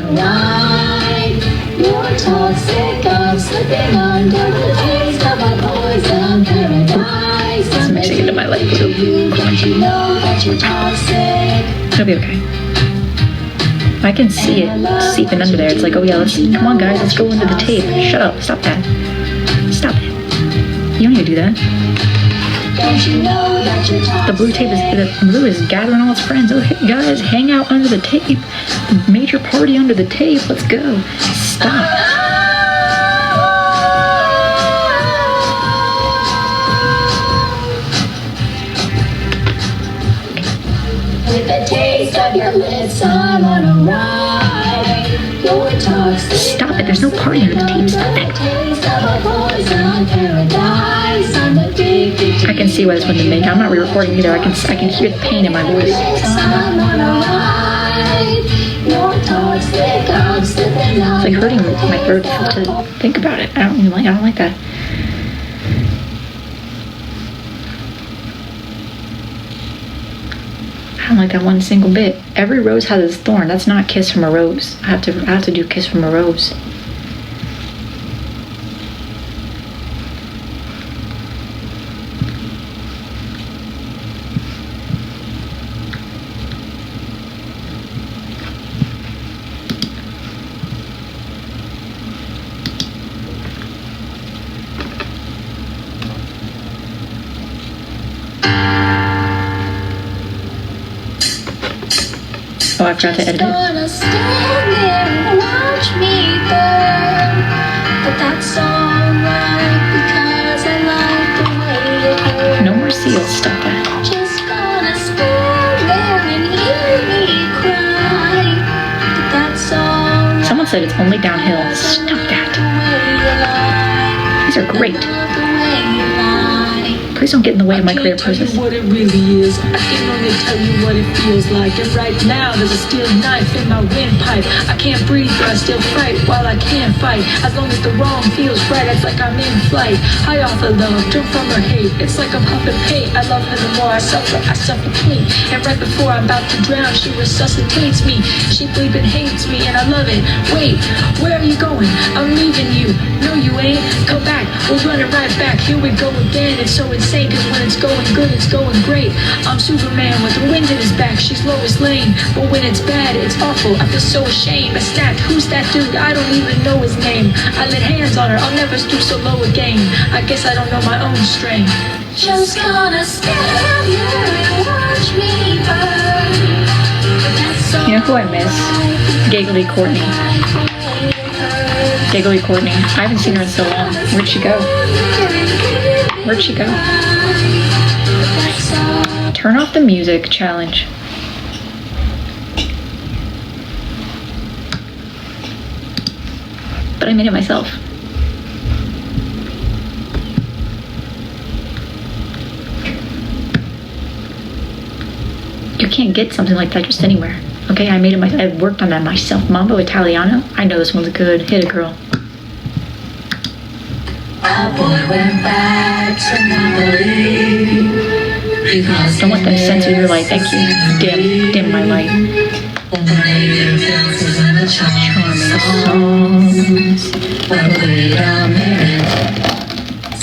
You're toxic, I'm slipping under the taste of a poison paradise. Let's mix it into my light blue. Don't you know that you're toxic? It'll be okay. I can see it seeping under there. It's like, oh yeah, come on guys, let's go under the tape. Shut up, stop that. Stop it. You don't need to do that. Don't you know that you're toxic? The blue is gathering all its friends. Oh, hey, guys, hang out under the tape. Major party under the tape. Let's go. Stop. With the taste of your lips, I'm on a ride. You're toxic. Stop it. There's no party under the tape. Stop it. Taste of a poison paradise. I'm addicted to I can see why this one didn't make it. I'm not re-recording either. I can hear the pain in my voice. I'm on a ride. You're toxic. I'm slipping It's like hurting my throat to think about it. I don't like that. I don't like that one single bit. Every rose has its thorn. That's not Kiss from a Rose. I have to do Kiss from a Rose. Oh, I forgot to edit it. Gonna stand there and watch me burn. But that's alright because I like the way it hurts. No more seals. Stop that. Just gonna stand there and hear me cry. But that's alright. Someone said it's only downhill. Stop that. These are great. Please don't get in the way of my creative process. I can't tell you what it really is. I can only tell you what it feels like. And right now there's a steel knife in my windpipe. I can't breathe, but I still fight while I can't fight. As long as the wrong feels right, it's like I'm in flight. High off of love, drunk from her hate. It's like I'm huffing paint. I love her the more I suffocate. And right before I'm about to drown, she resuscitates me. She bleeping hates me, and I love it. Wait, where are you going? I'm leaving you. No, you ain't. Come back. We're running right back. Here we go again. It's so insane, cause when it's going good, it's going great. I'm Superman with the wind in his back. She's Lois Lane. But when it's bad, it's awful. I feel so ashamed. I snapped. Who's that dude? I don't even know his name. I laid hands on her. I'll never stoop so low again. I guess I don't know my own strength. Just gonna stand here and watch me burn. You know who I miss? Giggly Courtney. Giggly Courtney. I haven't seen her in so long. Where'd she go? Where'd she go? Turn off the music challenge. But I made it myself. You can't get something like that just anywhere. Okay, I made it myself. I worked on that myself. Mambo Italiano. I know this one's good. Hit it, girl. A boy went back to Napoli. Don't let them censor your light. Thank you. Dim my light. Charming songs. But wait a minute.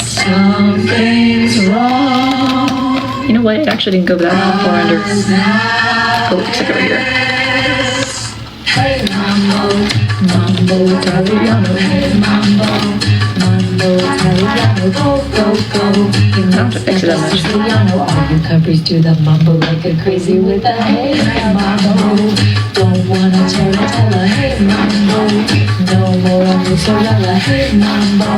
Something's wrong. You know what? It actually didn't go that far under. Oh, except over here. Hey Mambo, Mambo Italiano. hey Mambo, Mambo Italiano, go, go, go. You I don't have to fix it that much. Italiano, all you countries do the mambo like a crazy with a hey Mambo. Don't wanna tell hey Mambo. No more on mozzarella, hey Mambo.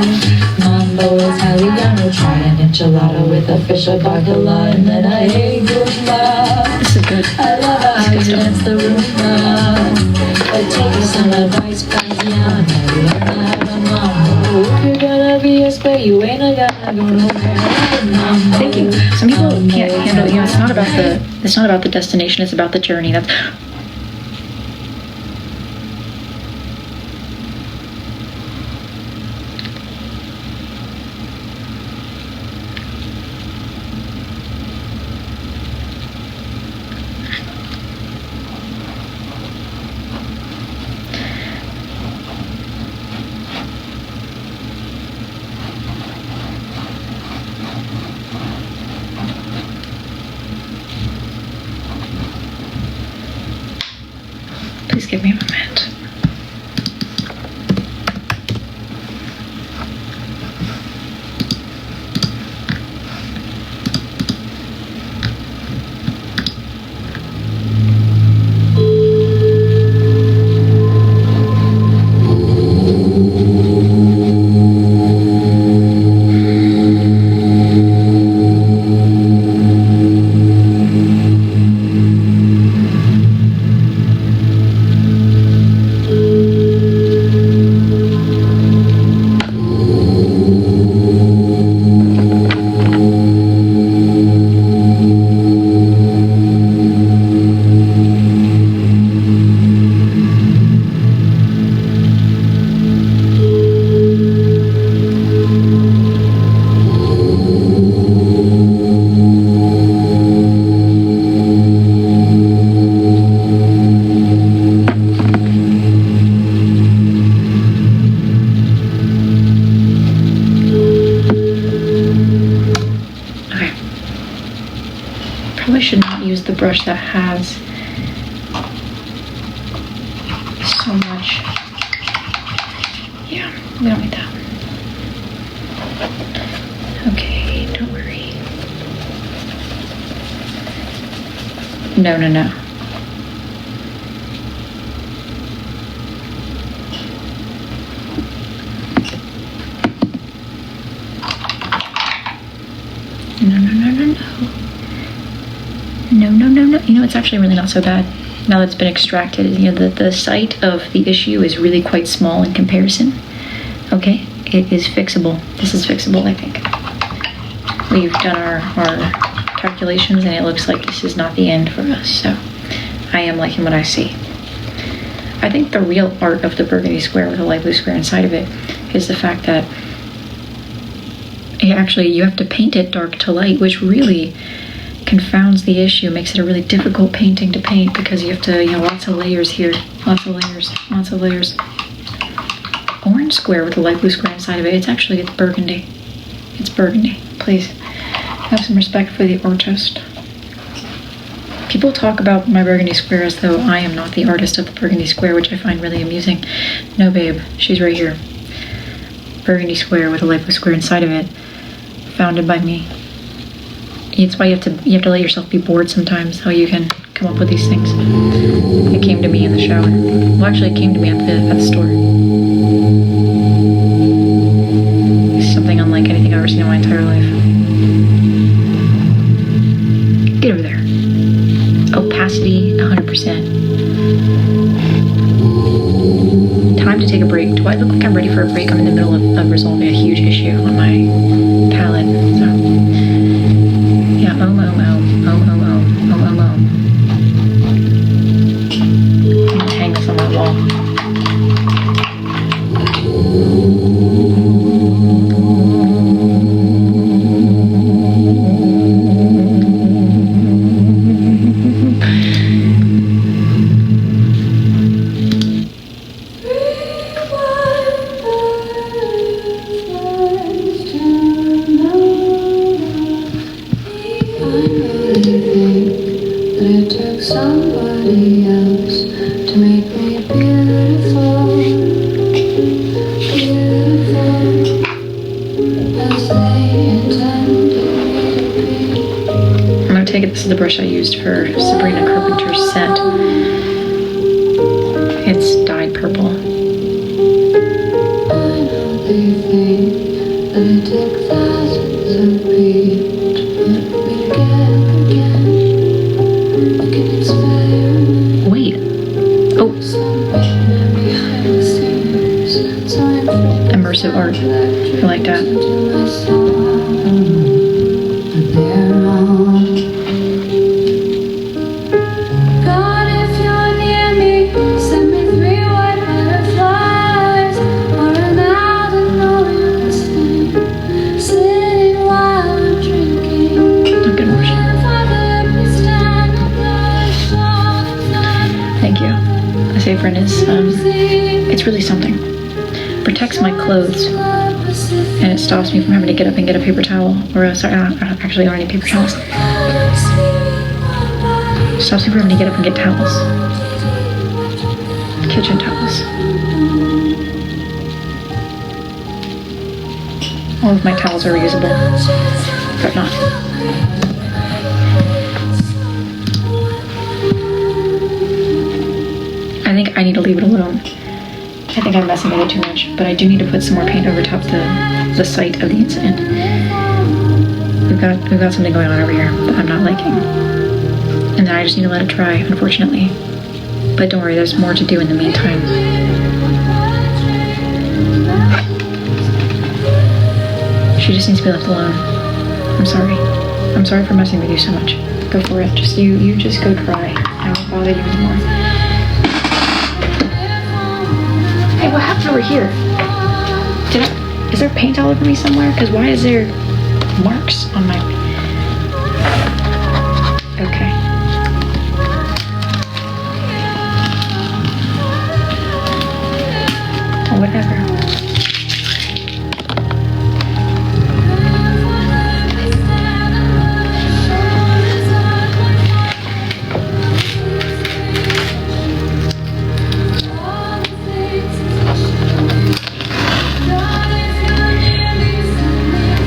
Mambo Italiano, try an enchilada with a fish or bacala, and then I hey goomba. This is good. I love how you dance the rumba. But take some advice, Paziano. Learn to have a mambo. If you're gonna be a spy, you ain't gonna go nowhere. Mambo. Thank you. Some people can't handle. You know, it's not about the destination. It's about the journey. That's. Please give me a moment. Should not use the brush that has so much. Yeah, we don't need that. Okay, don't worry. No. know, it's actually really not so bad now that it's been extracted. You know, the site of the issue is really quite small in comparison. Okay, it is fixable. This is fixable, I think. We've done our calculations, and it looks like this is not the end for us, so I am liking what I see. I think the real art of the burgundy square with a light blue square inside of it is the fact that you have to paint it dark to light, which really confounds the issue, makes it a really difficult painting to paint because you have to, you know, lots of layers here, lots of layers. Orange square with a light blue square inside of it. It's burgundy. It's burgundy. Please have some respect for the artist. People talk about my burgundy square as though I am not the artist of the burgundy square, which I find really amusing. No, babe, she's right here. Burgundy square with a light blue square inside of it, founded by me. It's why you have to let yourself be bored sometimes, how you can come up with these things. It came to me in the shower. Well, actually, it came to me at the store. It's something unlike anything I've ever seen in my entire life. Get over there. Opacity 100%. Time to take a break. Do I look like I'm ready for a break? I'm in the middle of resolving a huge issue on my palette. So, yeah, I'm gonna hang this on my wall. Somebody else to make me beautiful, as they intended me to be. I'm gonna take it. This is the brush I used for Sabrina Carpenter's set. It's dyed purple. I know they think that it took thousands of people to put me together again. Like an experiment. Wait. Oh. Immersive art. I like that. God, if you're near me, send me 3 white butterflies, or an out and know you're listening, sitting while I'm drinking. Not good motion. Thank you. The apron is, it's really something. Protects my clothes, and it stops me from having to get up and get a paper towel, or sorry, actually I don't need paper towels. Stops me from having to get up and get towels. Kitchen towels. All of my towels are reusable, but not. I think I need to leave it alone. I think I'm messing with it too much, but I do need to put some more paint over top the site of the incident. We've got something going on over here that I'm not liking. And then I just need to let it dry, unfortunately. But don't worry, there's more to do in the meantime. She just needs to be left alone. I'm sorry. I'm sorry for messing with you so much. Go for it. Just you just go dry. I won't bother you anymore. Hey, what happened over here? Is there paint all over me somewhere? Because why is there marks on my... Okay. Or whatever.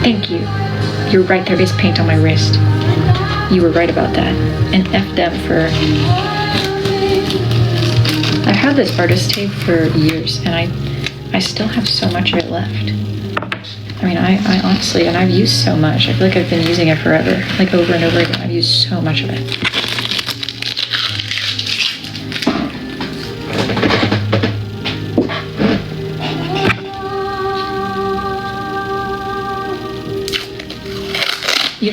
Thank you. You're right, there is paint on my wrist. You were right about that. And F them for... I've had this artist tape for years, and I still have so much of it left. I mean, I honestly, and I've used so much. I feel like I've been using it forever, like over and over again. I've used so much of it.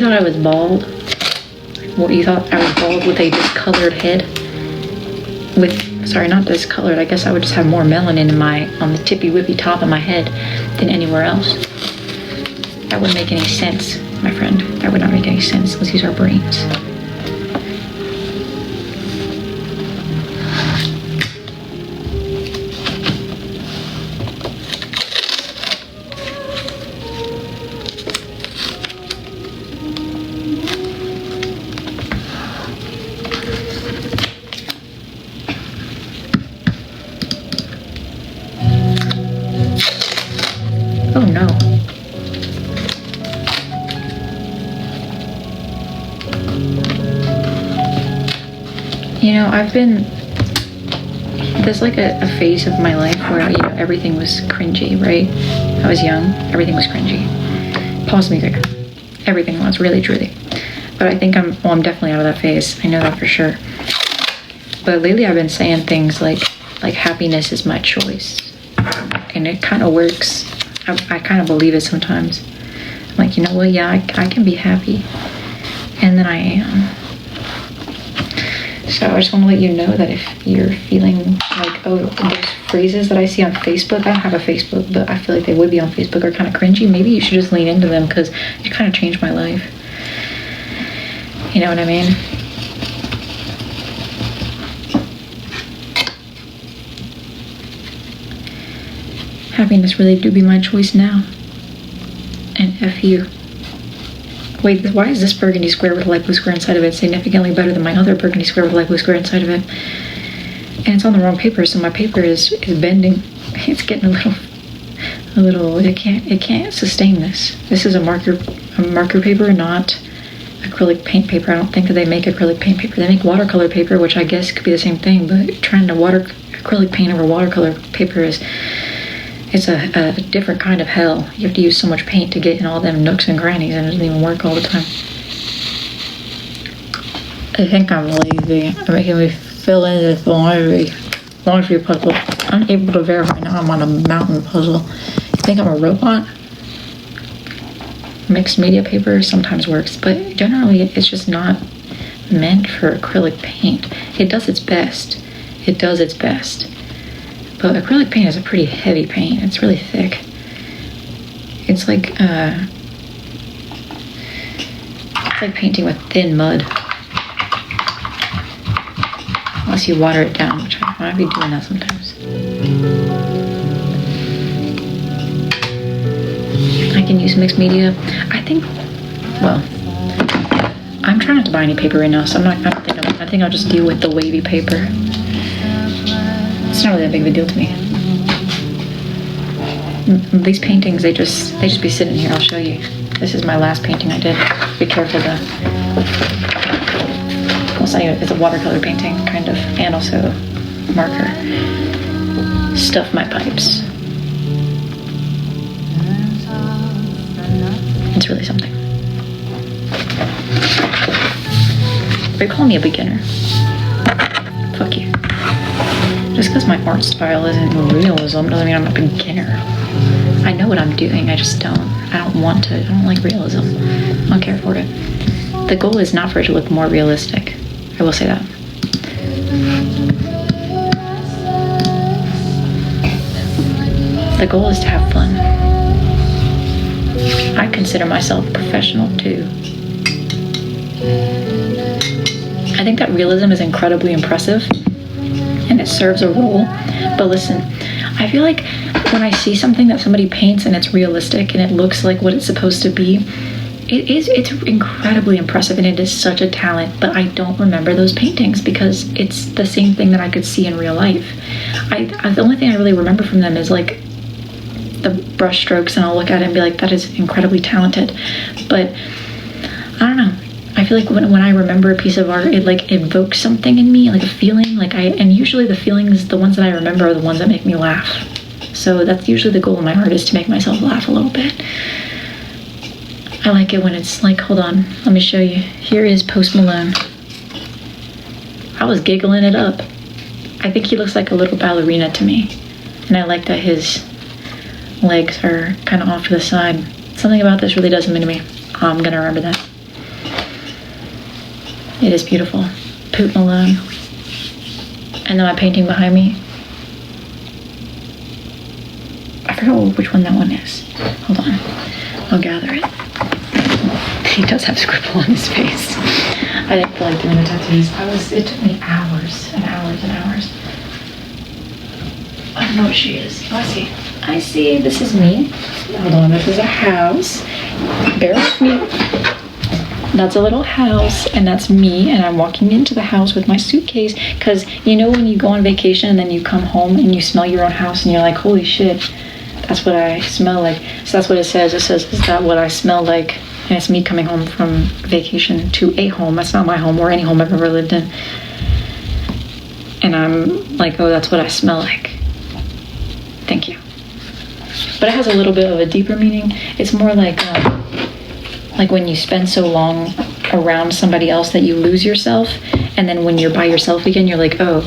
thought I was bald? What, you thought I was bald with a discolored head? Sorry, not discolored. I guess I would just have more melanin on the tippy whippy top of my head than anywhere else. That wouldn't make any sense, my friend. That would not make any sense. Let's use our brains. Oh no. You know, there's like a phase of my life where, you know, everything was cringy, right? I was young, everything was cringy. Pause music. Everything was, really, truly. But I think I'm definitely out of that phase. I know that for sure. But lately I've been saying things like happiness is my choice. And it kind of works. I kind of believe it sometimes. I'm like, you know what, yeah, I can be happy. And then I am. So I just want to let you know that if you're feeling like, oh, those phrases that I see on Facebook, I don't have a Facebook, but I feel like they would be on Facebook, are kind of cringy, maybe you should just lean into them, because it kind of changed my life. You know what I mean? Happiness really do be my choice now. And F you. Wait, why is this burgundy square with a light blue square inside of it significantly better than my other burgundy square with a light blue square inside of it? And it's on the wrong paper, so my paper is bending. It's getting a little, it can't sustain this. This is a marker paper, not acrylic paint paper. I don't think that they make acrylic paint paper. They make watercolor paper, which I guess could be the same thing, but trying to acrylic paint over watercolor paper it's a different kind of hell. You have to use so much paint to get in all them nooks and crannies, and it doesn't even work all the time. I think I'm lazy. You're making me fill in this laundry puzzle. I'm unable to verify now I'm on a mountain puzzle. You think I'm a robot? Mixed media paper sometimes works, but generally it's just not meant for acrylic paint. It does its best. It does its best. But acrylic paint is a pretty heavy paint. It's really thick. It's like painting with thin mud. Unless you water it down, which I might be doing that sometimes. I can use mixed media. I think, well, I'm trying not to buy any paper right now, so I think I'll just deal with the wavy paper. It's not really that big of a deal to me. These paintings, they just be sitting here. I'll show you. This is my last painting I did. Be careful though. It's a watercolor painting, kind of, and also marker. Stuff my pipes. It's really something. They call me a beginner. Fuck you. Just because my art style isn't realism doesn't mean I'm a beginner. I know what I'm doing, I just don't. I don't want to. I don't like realism. I don't care for it. The goal is not for it to look more realistic. I will say that. The goal is to have fun. I consider myself a professional too. I think that realism is incredibly impressive and it serves a role. But listen, I feel like when I see something that somebody paints and it's realistic and it looks like what it's supposed to be, it's incredibly impressive and it is such a talent, but I don't remember those paintings because it's the same thing that I could see in real life. The only thing I really remember from them is like the brush strokes, and I'll look at it and be like, that is incredibly talented. But I don't know. I feel like when I remember a piece of art, it like evokes something in me, like a feeling. And usually the feelings, the ones that I remember, are the ones that make me laugh. So that's usually the goal of my art, is to make myself laugh a little bit. I like it when it's like, hold on, let me show you. Here is Post Malone. I was giggling it up. I think he looks like a little ballerina to me. And I like that his legs are kind of off to the side. Something about this really does something to me. I'm gonna remember that. It is beautiful. Poot Malone. And then my painting behind me. I forgot which one that one is. Hold on. I'll gather it. He does have scribble on his face. I didn't feel like doing the tattoos. It took me hours and hours and hours. I don't know what she is. Oh, I see. This is me. Hold on. This is a house. Bear with me. That's a little house, and that's me, and I'm walking into the house with my suitcase, because you know when you go on vacation and then you come home and you smell your own house and you're like, holy shit, that's what I smell like. So that's what it says. It says, is that what I smell like? And it's me coming home from vacation to a home. That's not my home or any home I've ever lived in. And I'm like, oh, that's what I smell like. Thank you. But it has a little bit of a deeper meaning. It's more like when you spend so long around somebody else that you lose yourself, and then when you're by yourself again, you're like, oh,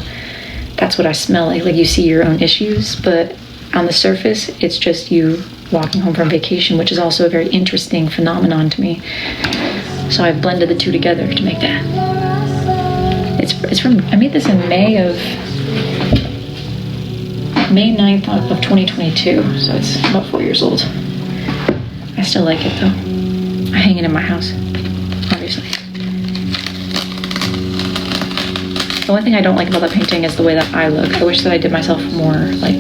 that's what I smell like. Like you see your own issues, but on the surface, it's just you walking home from vacation, which is also a very interesting phenomenon to me. So I've blended the two together to make that. It's from, I made this in May 9th of 2022, so it's about 4 years old. I still like it though. I hang it in my house, obviously. The only thing I don't like about the painting is the way that I look. I wish that I did myself more, like,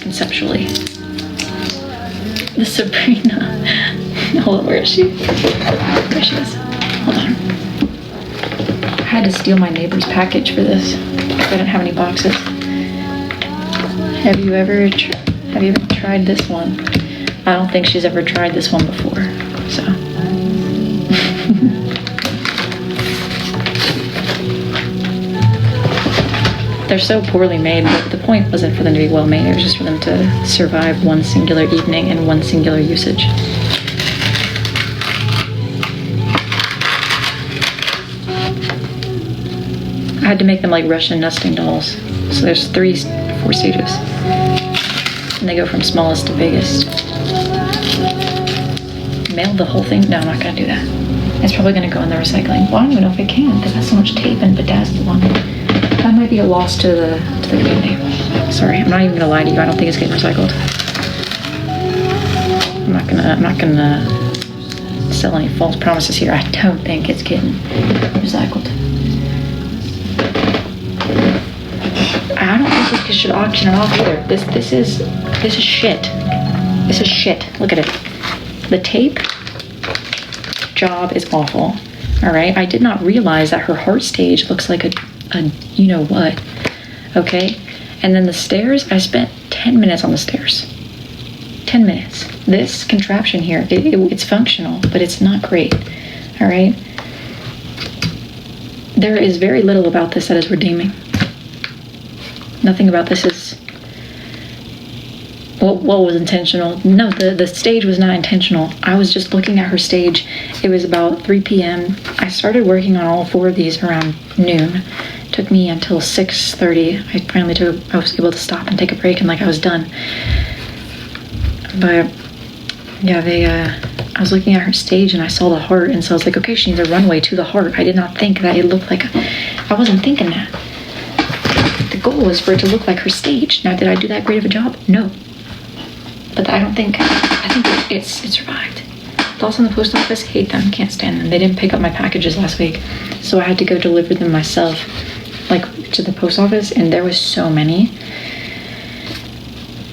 conceptually. The Sabrina. Hold on, where is she? There she is. Hold on. I had to steal my neighbor's package for this. I didn't have any boxes. Have you ever tried this one? I don't think she's ever tried this one before, so. They're so poorly made, but the point wasn't for them to be well made. It was just for them to survive one singular evening and one singular usage. I had to make them like Russian nesting dolls. So there's 4 stages. And they go from smallest to biggest. Mail the whole thing? No, I'm not gonna do that. It's probably gonna go in the recycling. Well, I don't even know if it can. They've got so much tape and bedazzled on it. That might be a loss to the community. Sorry, I'm not even gonna lie to you. I don't think it's getting recycled. I'm not gonna sell any false promises here. I don't think it's getting recycled. I don't think we should auction it off either. This is shit. This is shit. Look at it. The tape job is awful. All right. I did not realize that her heart stage looks like a you know what. Okay. And then the stairs, I spent 10 minutes on the stairs. 10 minutes. This contraption here, it's functional, but it's not great. All right. There is very little about this that is redeeming. Nothing about this is what was intentional. No, the stage was not intentional. I was just looking at her stage. It was about 3 p.m. I started working on all 4 of these around noon. It took me until 6:30. I was able to stop and take a break, and like I was done. But yeah, I was looking at her stage and I saw the heart, and so I was like, okay, she needs a runway to the heart. I did not think that it looked like I wasn't thinking that. The goal was for it to look like her stage. Now, did I do that great of a job? No. But I think it survived. Thoughts on the post office? Hate them, can't stand them. They didn't pick up my packages last week, so I had to go deliver them myself, like to the post office, and there was so many.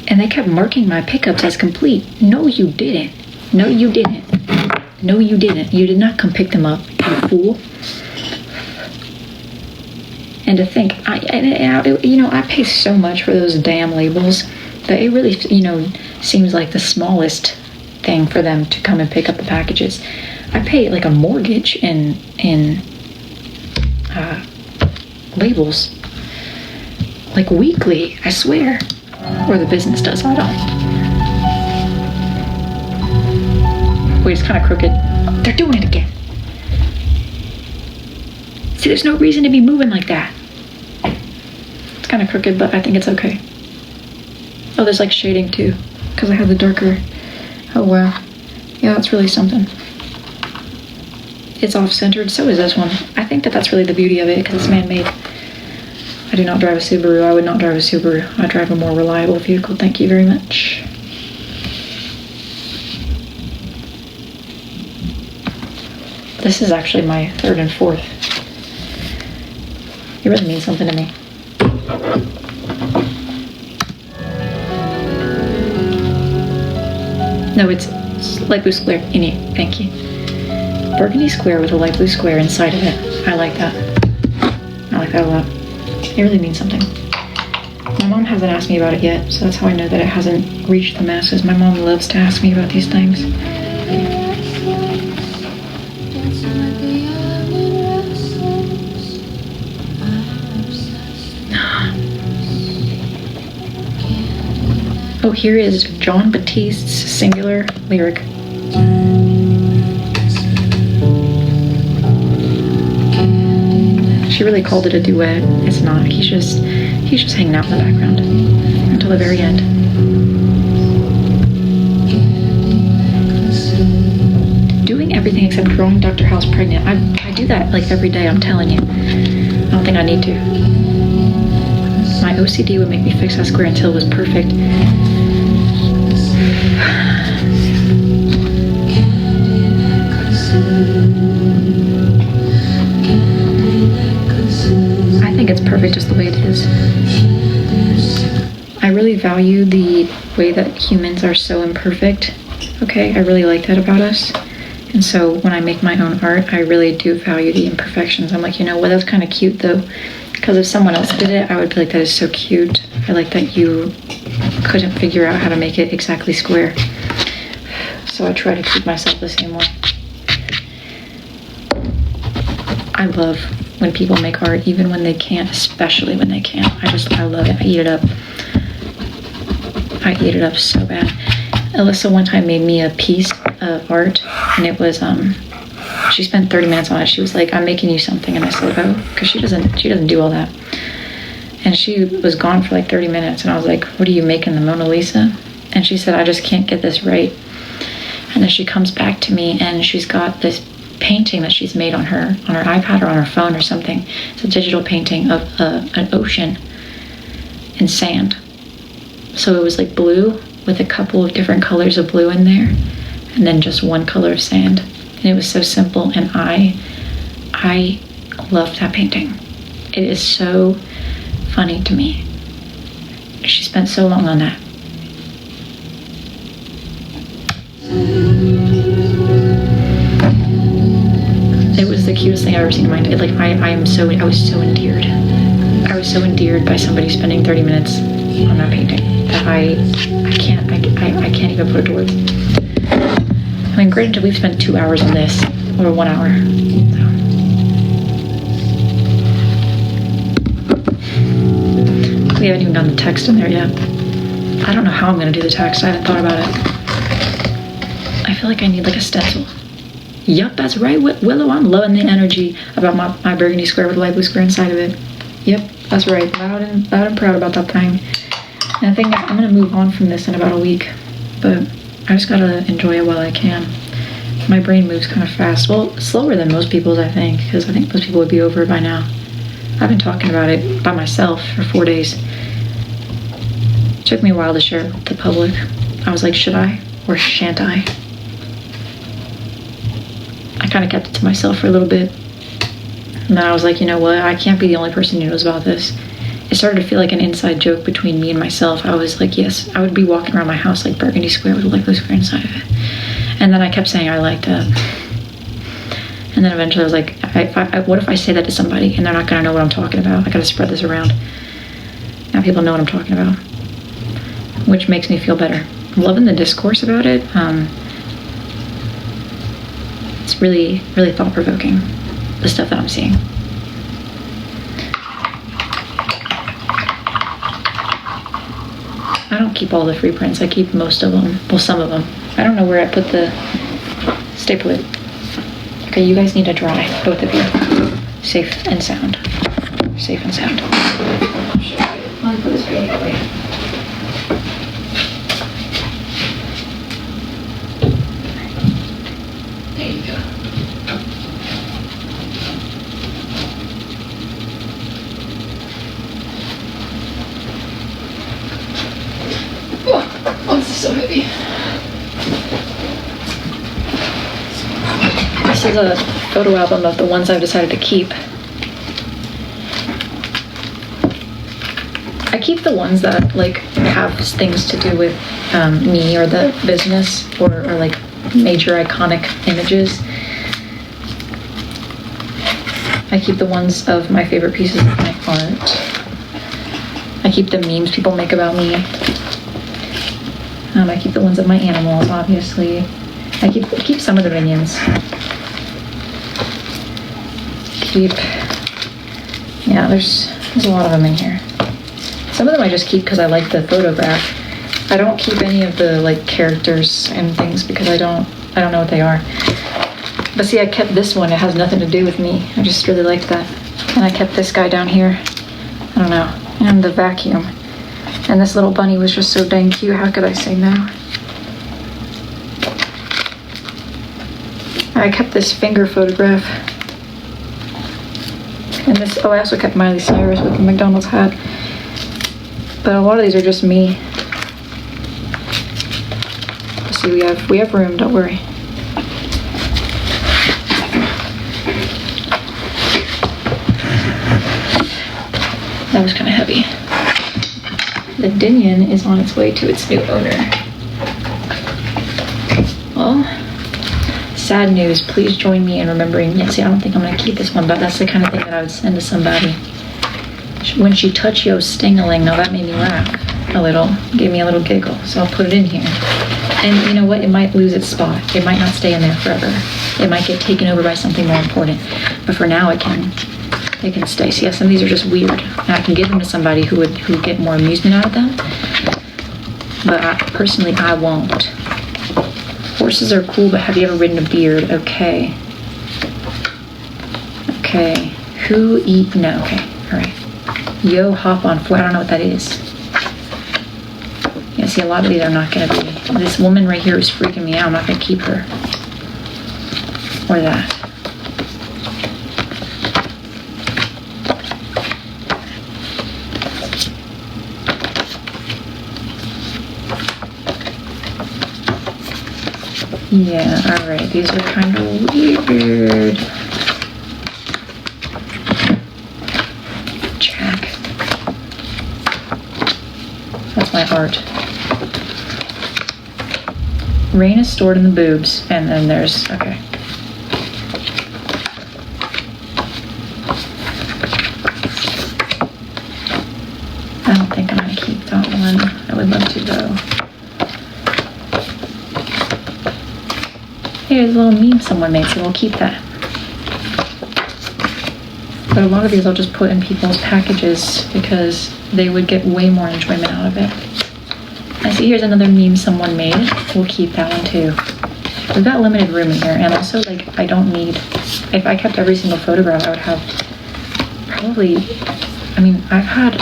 And they kept marking my pickups as complete. No, you didn't. No, you didn't. No, you didn't. You did not come pick them up, you fool. And to think, I pay so much for those damn labels that it really, seems like the smallest thing for them to come and pick up the packages. I pay like a mortgage in labels, like weekly, I swear. Or the business does, I don't. Wait, it's kind of crooked. They're doing it again. See, there's no reason to be moving like that. It's kind of crooked, but I think it's okay. Oh, there's like shading too, because I have the darker. Oh wow. Yeah, that's really something. it's off-centered. So is this one. I think that that's really the beauty of it because it's man-made. I do not drive a Subaru. I would not drive a Subaru. I drive a more reliable vehicle. Thank you very much. This is actually my third and fourth. It really means something to me. No, it's light blue square. Thank you. Burgundy square with a light blue square inside of it. I like that. I like that a lot. It really means something. My mom hasn't asked me about it yet, so that's how I know that it hasn't reached the masses. My mom loves to ask me about these things. Oh, here is John Baptiste's singular lyric. She really called it a duet. It's not. He's just hanging out in the background until the very end. Doing everything except growing Dr. House pregnant. I do that like every day, I'm telling you. I don't think I need to. My OCD would make me fix that square until it was perfect. I think it's perfect just the way it is. I really value the way that humans are so imperfect. Okay, I really like that about us. And so when I make my own art, I really do value the imperfections. I'm like, you know what, that's kind of cute though. Because if someone else did it, I would be like, that is so cute. I like that you couldn't figure out how to make it exactly square. So I try to keep myself the same way. I love when people make art, even when they can't, especially when they can't. I love it. I eat it up. I eat it up so bad. Alyssa one time made me a piece of art, and it was, she spent 30 minutes on it. She was like, I'm making you something. And I said, oh, because she doesn't do all that. And she was gone for like 30 minutes. And I was like, what are you making, the Mona Lisa? And she said, I just can't get this right. And then she comes back to me and she's got this painting that she's made on her iPad or on her phone or something. It's a digital painting of an ocean in sand. So it was like blue with a couple of different colors of blue in there, and then just one color of sand. And it was so simple, and I loved that painting. It is so funny to me. She spent so long on that. It was the cutest thing I've ever seen in my life. Like I was so endeared. I was so endeared by somebody spending 30 minutes on that painting that I can't even put it to words. I mean, granted, we've spent 2 hours on this, or 1 hour. So. We haven't even done the text in there yet. I don't know how I'm gonna do the text. I haven't thought about it. I feel like I need like a stencil. Yup, that's right, Willow. I'm loving the energy about my burgundy square with a light blue square inside of it. Yep, that's right. Loud and proud about that thing. And I think I'm gonna move on from this in about a week, but I just gotta enjoy it while I can. My brain moves kind of fast. Well, slower than most people's, I think, because I think most people would be over it by now. I've been talking about it by myself for 4 days. It took me a while to share it with the public. I was like, should I or shan't I? I kind of kept it to myself for a little bit. And then I was like, you know what? I can't be the only person who knows about this. It started to feel like an inside joke between me and myself. I was like, yes, I would be walking around my house like burgundy square with a light blue square inside of it. And then I kept saying I liked it. And then eventually I was like, what if I say that to somebody and they're not gonna know what I'm talking about? I gotta spread this around. Now people know what I'm talking about, which makes me feel better. I'm loving the discourse about it. It's really, really thought-provoking, the stuff that I'm seeing. I don't keep all the free prints. I keep most of them. Well, some of them. I don't know where I put the... Stay put. Okay, you guys need to dry, both of you. Safe and sound. Safe and sound. I'll put this right away. There you go. heavy. This is a photo album of the ones I've decided to keep. I keep the ones that like have things to do with me or the business, or like major iconic images. I keep the ones of my favorite pieces of my art. I keep the memes people make about me. I keep the ones of my animals, obviously. I keep some of the minions. Yeah, there's a lot of them in here. Some of them I just keep because I like the photograph. I don't keep any of the like characters and things because I don't know what they are. But see, I kept this one. It has nothing to do with me. I just really liked that. And I kept this guy down here. I don't know. And the vacuum. And this little bunny was just so dang cute. How could I say no? I kept this finger photograph. And this, oh, I also kept Miley Cyrus with the McDonald's hat. But a lot of these are just me. Let's see, we have room, don't worry. That was kind of heavy. The Dinion is on its way to its new owner. Well, sad news. Please join me in remembering. Yeah, see, I don't think I'm gonna keep this one, but that's the kind of thing that I would send to somebody. When she touched yo stingling, now that made me laugh a little, gave me a little giggle, so I'll put it in here. And you know what? It might lose its spot. It might not stay in there forever. It might get taken over by something more important. But for now, it can stay. See, yeah, some of these are just weird. And I can give them to somebody who would get more amusement out of them. But personally, I won't. Horses are cool, but have you ever ridden a beard? Okay. Okay. Who eat? No. Okay. All right. Yo, hop on 4. I don't know what that is. Yeah, see, a lot of these are not going to be. This woman right here is freaking me out. I'm not going to keep her. Or that. Yeah, alright. These are kind of weird. That's my art. Rain is stored in the boobs, and then there's, okay. I don't think I'm gonna keep that one. I would love to though. Here's a little meme someone made, so we'll keep that. But a lot of these I'll just put in people's packages because they would get way more enjoyment out of it. I see here's another meme someone made. We'll keep that one too. We've got limited room in here, and also like I don't need, if I kept every single photograph I would have probably, I mean I've had,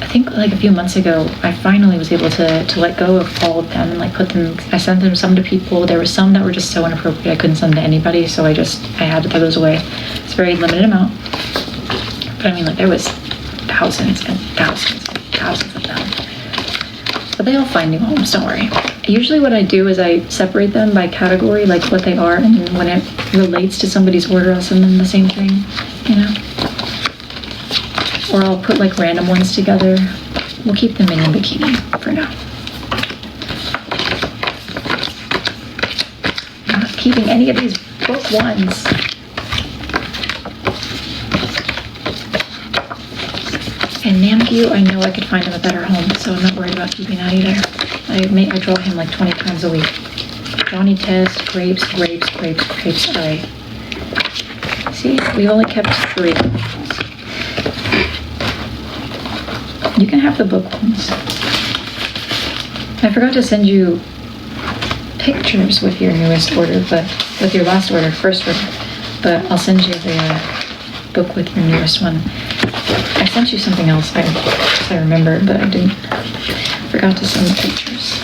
I think like a few months ago I finally was able to let go of all of them and like put them, I sent them some to people. There were some that were just so inappropriate I couldn't send them to anybody, so I had to throw those away. It's a very limited amount, but I mean like there was thousands and thousands and thousands of them. But they all find new homes, don't worry. Usually what I do is I separate them by category, like what they are, and when it relates to somebody's order, I'll send them the same thing, you know? Or I'll put like random ones together. We'll keep them in bikini for now. I'm not keeping any of these book ones. And Namgyu, I know I could find him a better home, so I'm not worried about keeping that either. I draw him like 20 times a week. Johnny Test, grapes, grapes, grapes, grapes. All right. See, we've only kept 3. You can have the book ones. I forgot to send you pictures with your newest order, but with your last order, first order. But I'll send you the book with your newest one. I sent you something else, I remember, but I didn't. Forgot to send the pictures.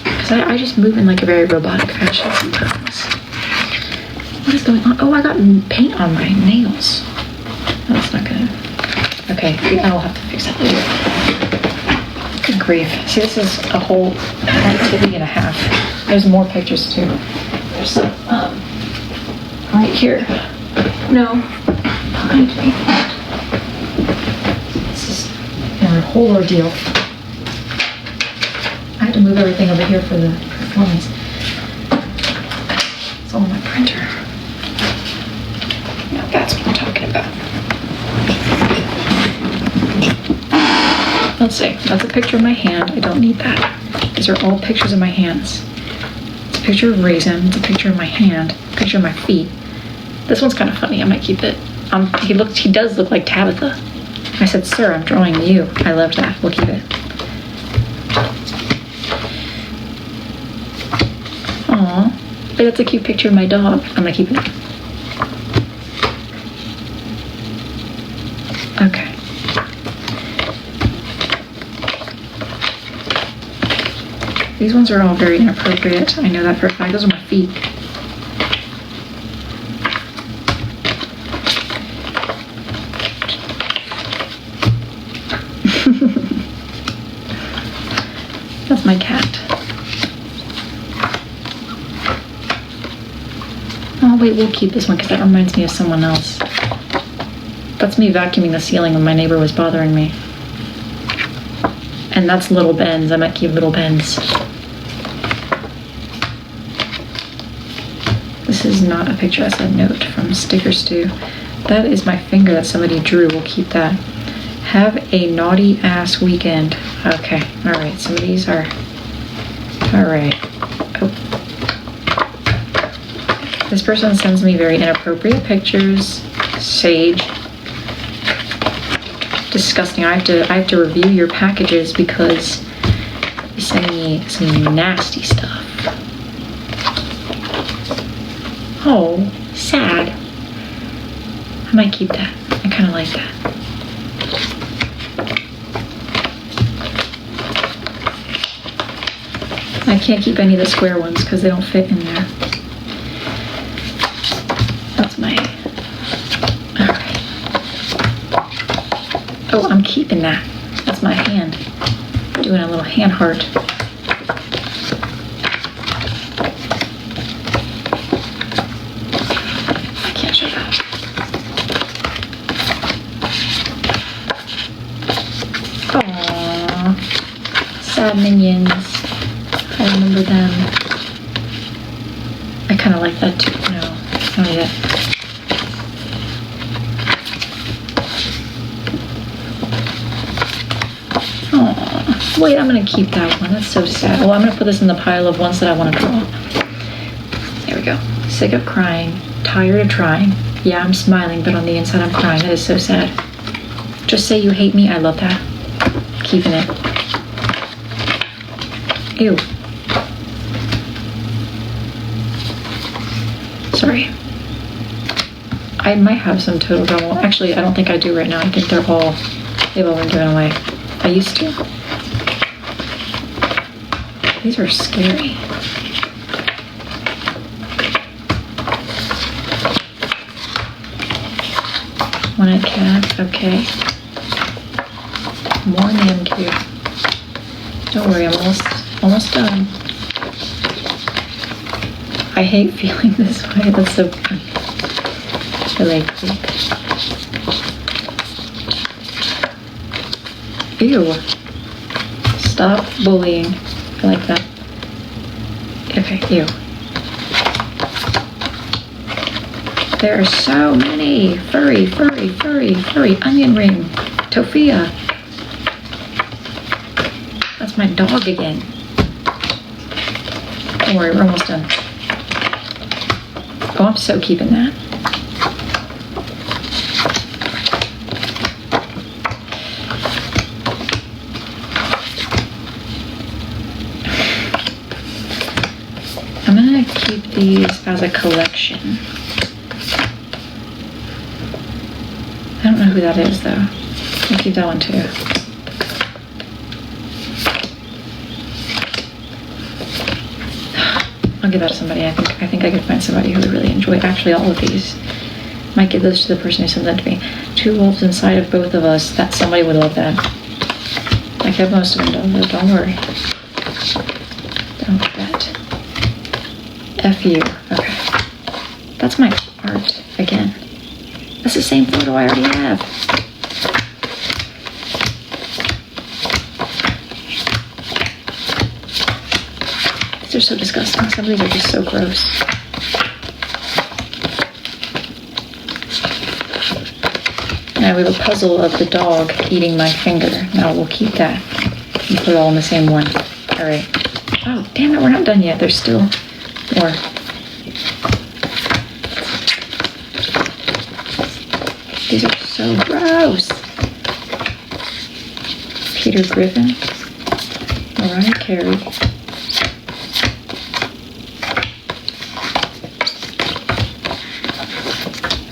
Because I just move in like a very robotic fashion sometimes. What is going on? Oh, I got paint on my nails. Oh, that's not good. Okay, I will have to fix that later. grief. See, this is a whole activity and a half. There's more pictures too. There's some, right here. No, behind me. This is a whole ordeal. I had to move everything over here for the performance. It's all on my printer. Now that's what I'm talking about. Let's see, that's a picture of my hand. I don't need that. These are all pictures of my hands. It's a picture of Raisin, it's a picture of my hand, a picture of my feet. This one's kind of funny, I might keep it. He does look like Tabitha. I said, sir, I'm drawing you. I loved that, we'll keep it. Aw, but that's a cute picture of my dog. I'm gonna keep it. Okay. These ones are all very inappropriate. I know that for a fact. Those are my feet. That's my cat. Oh wait, we'll keep this one because that reminds me of someone else. That's me vacuuming the ceiling when my neighbor was bothering me. And that's Little Ben's. I might keep Little Ben's. This is not a picture, that's a note from Sticker Stew. That is my finger that somebody drew. We'll keep that. Have a naughty ass weekend. Okay, alright. Some of these are... Alright. Oh. This person sends me very inappropriate pictures. Sage. Disgusting. I have to review your packages because you send me some nasty stuff. Oh, sad. I might keep that. I kind of like that. I can't keep any of the square ones because they don't fit in there. That's my... Alright. Oh, I'm keeping that. That's my hand. Doing a little hand heart. I can't show that. Aww. Sad minions. I remember them. I kind of like that too. No, I don't need it. Aww. Wait, I'm going to keep that one. That's so sad. Well, I'm going to put this in the pile of ones that I want to draw. There we go. Sick of crying. Tired of trying. Yeah, I'm smiling, but on the inside I'm crying. That is so sad. Just say you hate me. I love that. Keeping it. Ew. Sorry. I might have some total drama. Actually, I don't think I do right now. I think they've all been given away. I used to. These are scary. One-eyed cat, okay. More Namku. Don't worry, I'm almost done. I hate feeling this way. That's so funny. I like it. Ew. Stop bullying. I like that. Okay, ew. There are so many. Furry, furry, furry, furry. Onion ring. Tofia. That's my dog again. Don't worry, we're almost done. Oh, I'm so keeping that. I'm gonna keep these as a collection. I don't know who that is though. I'll keep that one too. I'll give that to somebody. I think I could find somebody who would really enjoy actually all of these. Might give those to the person who sent that to me. 2 wolves inside of both of us. That somebody would love that. I kept most of them, don't worry. Don't fret. F you. Okay. That's my art again. That's the same photo I already have. These are so disgusting. Some of these are just so gross. Now we have a puzzle of the dog eating my finger. Now we'll keep that and put it all in the same one. All right. Oh, damn it, we're not done yet. There's still more. These are so gross. Peter Griffin. Mariah Carey.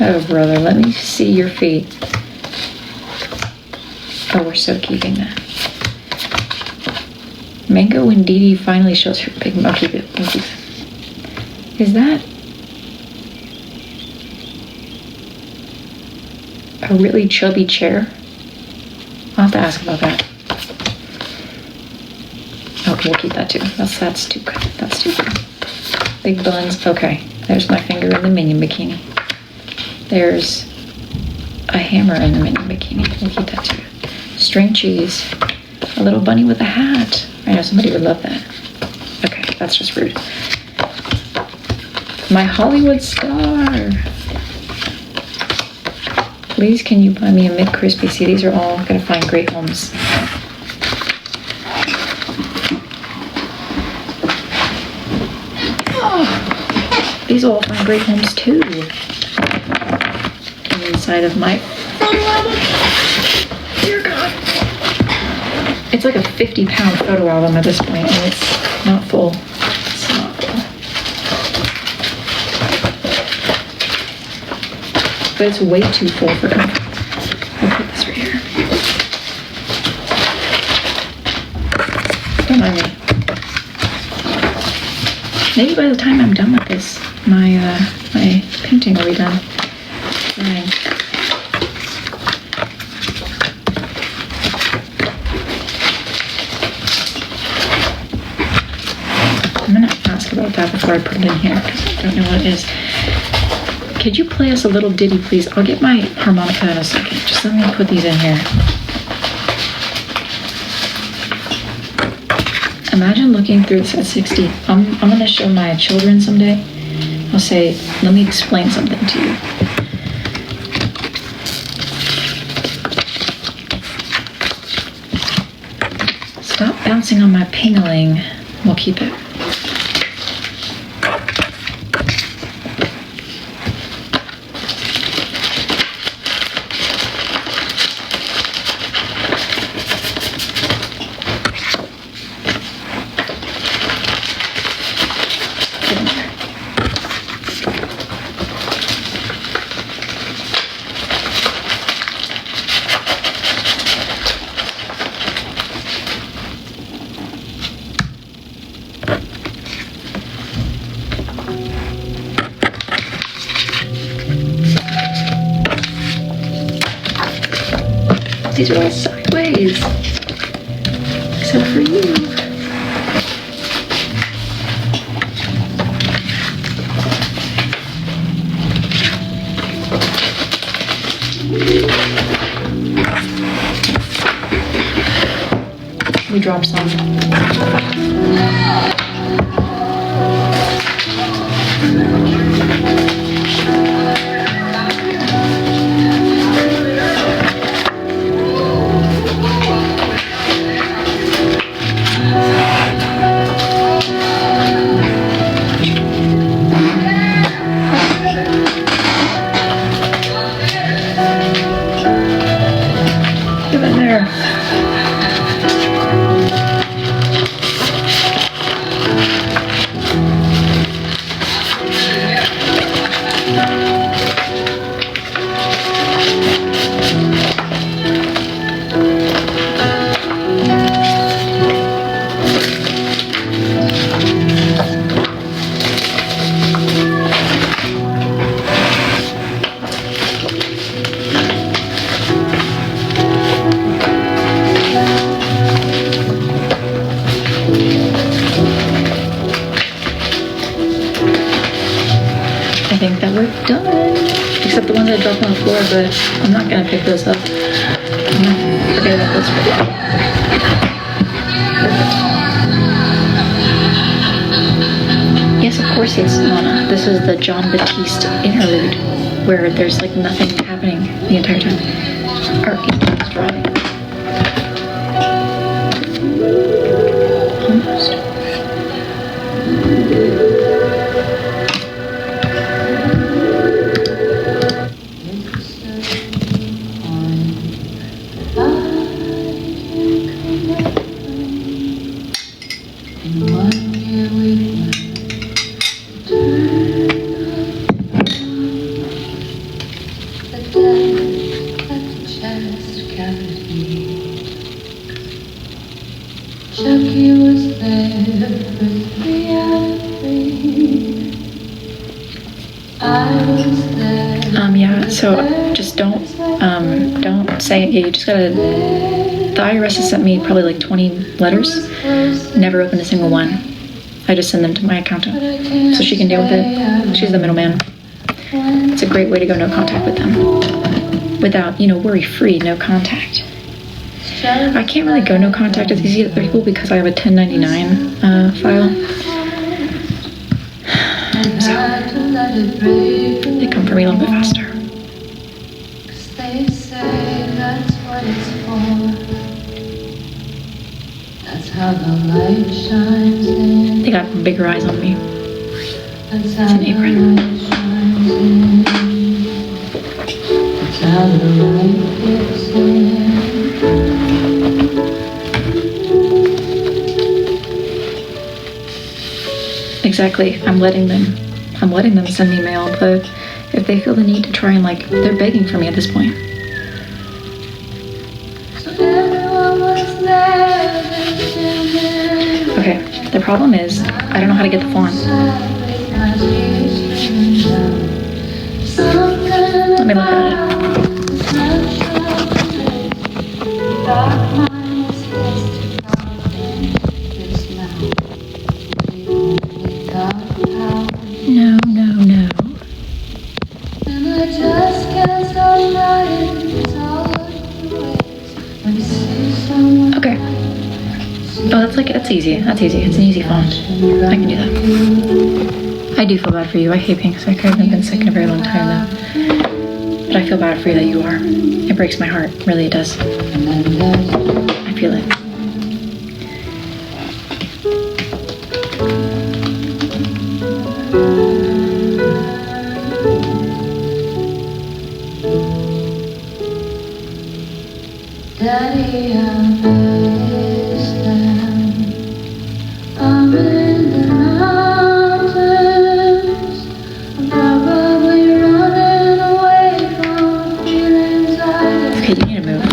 Oh, brother, let me see your feet. Oh, we're so keeping that. Mango when Dee Dee finally shows her big... I'll keep it. I'll keep it. Is that a really chubby chair? I'll have to ask about that. Okay, we'll keep that too. That's too good. That's too good. Big buns. Okay, there's my finger in the minion bikini. There's a hammer in the minion bikini. We'll keep that too. String cheese. A little bunny with a hat. I know somebody would love that. Okay, that's just rude. My Hollywood star. Please, can you buy me a McCrispy? See, these are all gonna find great homes. Oh, these all find great homes too. Inside of my photo album. Dear God. It's like a 50-pound photo album at this point, and it's not full. It's not full. But it's way too full for comfort. I'll put this right here. Don't mind me. Maybe by the time I'm done with this, my painting will be done. Fine. I'm gonna ask about that before I put it in here because I don't know what it is. Could you play us a little ditty, please? I'll get my harmonica in a second. Just let me put these in here. Imagine looking through this at 60. I'm gonna show my children someday. I'll say, let me explain something to you. Stop bouncing on my pingling. We'll keep it. These are all sideways, except for you. We dropped some. Get in there. done. Except the ones I dropped on the floor, but I'm not gonna pick those up. I'm gonna forget about those for now. Yes, of course it's Lana. This is the John Batiste interlude, where there's like nothing happening the entire time. Or he's driving. Almost. Chucky was there for 3 out of 3. I was there. Yeah, so just don't say it. Yeah, you just gotta, the IRS has sent me probably like 20 letters, never opened a single one. I just send them to my accountant so she can deal with it. She's the middleman. It's a great way to go no contact with them. Without, worry-free, no contact. I can't really go no contact with these other people because I have a 1099 file. So they come for me a little bit faster. They say that's what it's for. That's how the light shines in. They got bigger eyes on me. That's It's an apron. That's how the light gets in. Exactly. I'm letting them send me mail, but if they feel the need to try and they're begging for me at this point. So everyone was there. Okay, the problem is I don't know how to get the font. Let me look at it. No. And I just can't stop writing. It's all of the ways when you see someone. Okay. Oh, that's easy. That's easy. It's an easy font. I can do that. I do feel bad for you. I hate being sick. I haven't been sick in a very long time though. But I feel bad for you that you are. It breaks my heart. Really, it does. I feel it. Daddy, I miss them. I'm in the mountains. I'm probably running away from feelings I Okay, you need to move.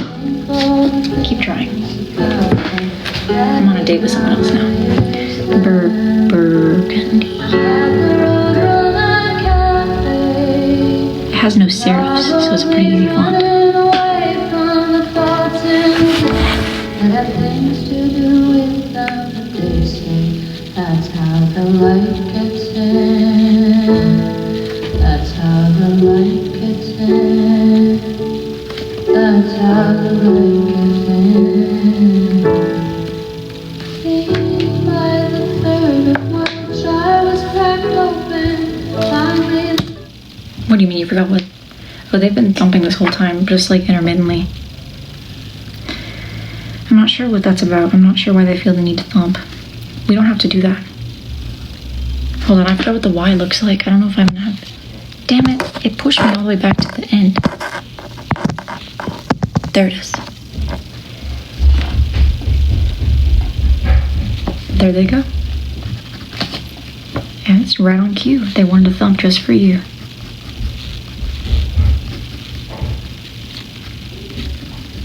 Keep trying. I'm on a date with someone else now. Burgundy. It has no serifs, so it's a pretty easy font. That have things to do with them, but they say that's how the light gets in. That's how the light gets in. That's how the light gets in. Think by the 3rd of March I was cracked open. Finally. What do you mean you forgot what? Oh, they've been thumping this whole time, just intermittently. I'm not sure what that's about. I'm not sure why they feel the need to thump. We don't have to do that. Hold on, I forgot what the Y looks like. I don't know if I'm gonna have... Damn it, it pushed me all the way back to the end. There it is. There they go. And it's right on cue. They wanted to thump just for you.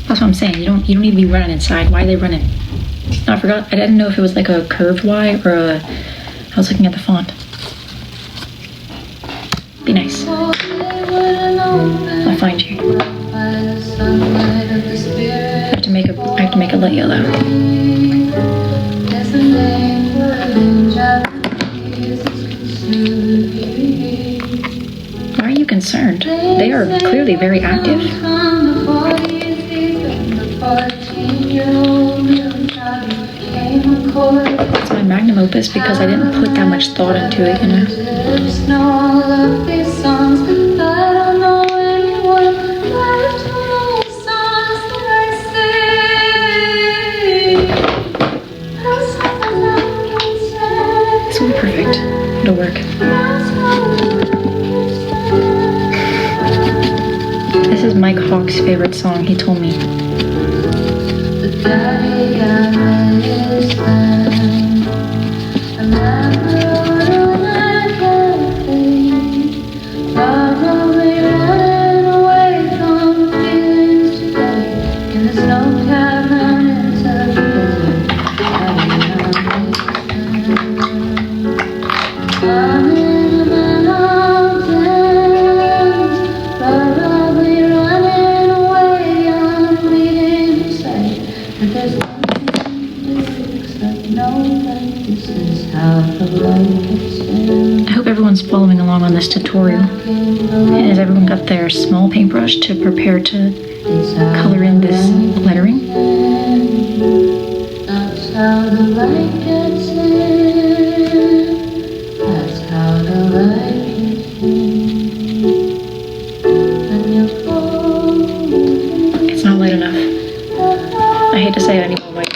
That's what I'm saying. You don't need to be running inside. Why are they running? No, I forgot. I didn't know if it was like a curved Y or a... I was looking at the font. Be nice. I'll find you. I have to make it light yellow. Why are concerned. They are clearly very active. It's my magnum opus because I didn't put that much thought into it, you know. This will be perfect. It'll work. This is Mike Hawk's favorite song, he told me. I hope everyone's following along on this tutorial. And has everyone got their small paintbrush to prepare to color in this lettering? That's how the light gets in. That's how the light gets in. It's not light enough. I hate to say it anymore, but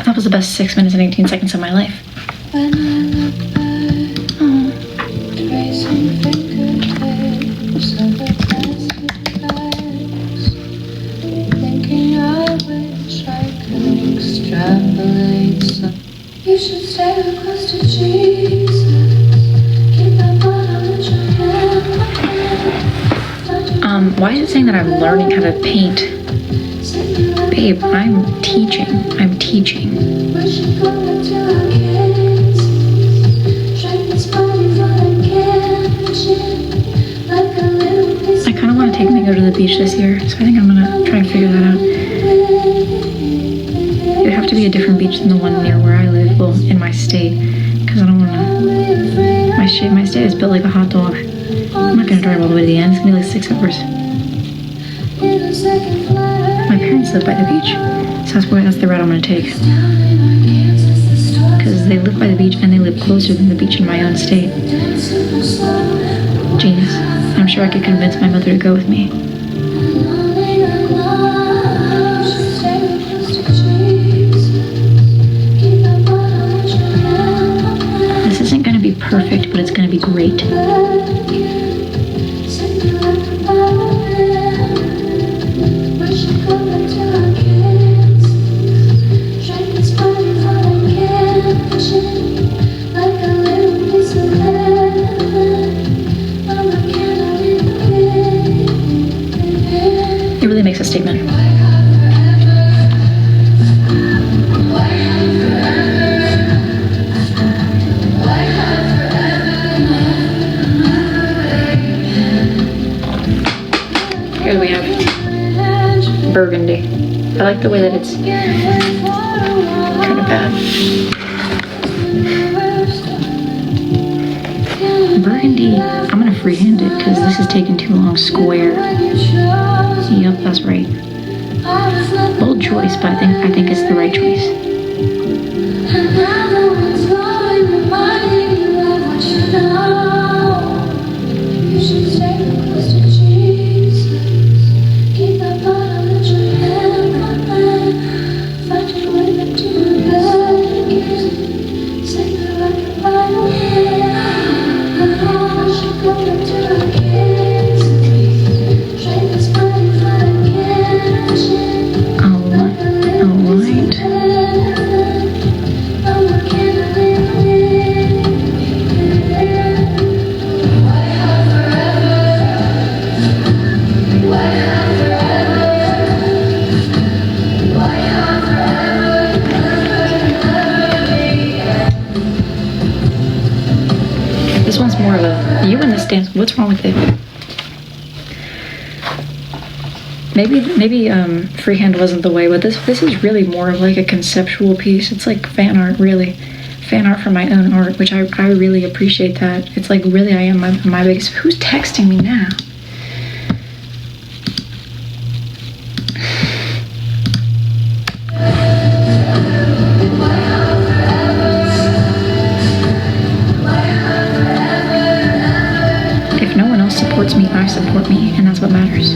that was the best 6 minutes and 18 seconds of my life. When I look back, tracing fingertips of the plastic bags, thinking I wish I could extrapolate some. You should stay close to Jesus. Keep that bottle in your hand. Why is it saying that I'm learning how to paint? Babe, I'm teaching. I'm teaching. I kind of want to take Mango to the beach this year, so I think I'm going to try and figure that out. It would have to be a different beach than the one near where I live, well, in my state, because I don't want to... My state is built like a hot dog. I'm not going to drive all the way to the end. It's going to be like 6 hours. My parents live by the beach, so that's the route I'm going to take. Because they live by the beach and they live closer than the beach in my own state. Genius. I'm sure I could convince my mother to go with me. This isn't going to be perfect, but it's going to be great. It really makes a statement. Here we have burgundy. I like the way that it's kind of bad. Burgundy, I'm gonna freehand it because this is taking too long. Square. Yep, that's right. Bold choice, but I think it's the right choice. You should stay close to Jesus. Keep that bottle in your hand. What's wrong with it? Maybe freehand wasn't the way, but this is really more of like a conceptual piece. It's like fan art, really. Fan art for my own art, which I really appreciate that. It's like really I am my biggest... Who's texting me now? If no one else supports me, I support me, and that's what matters.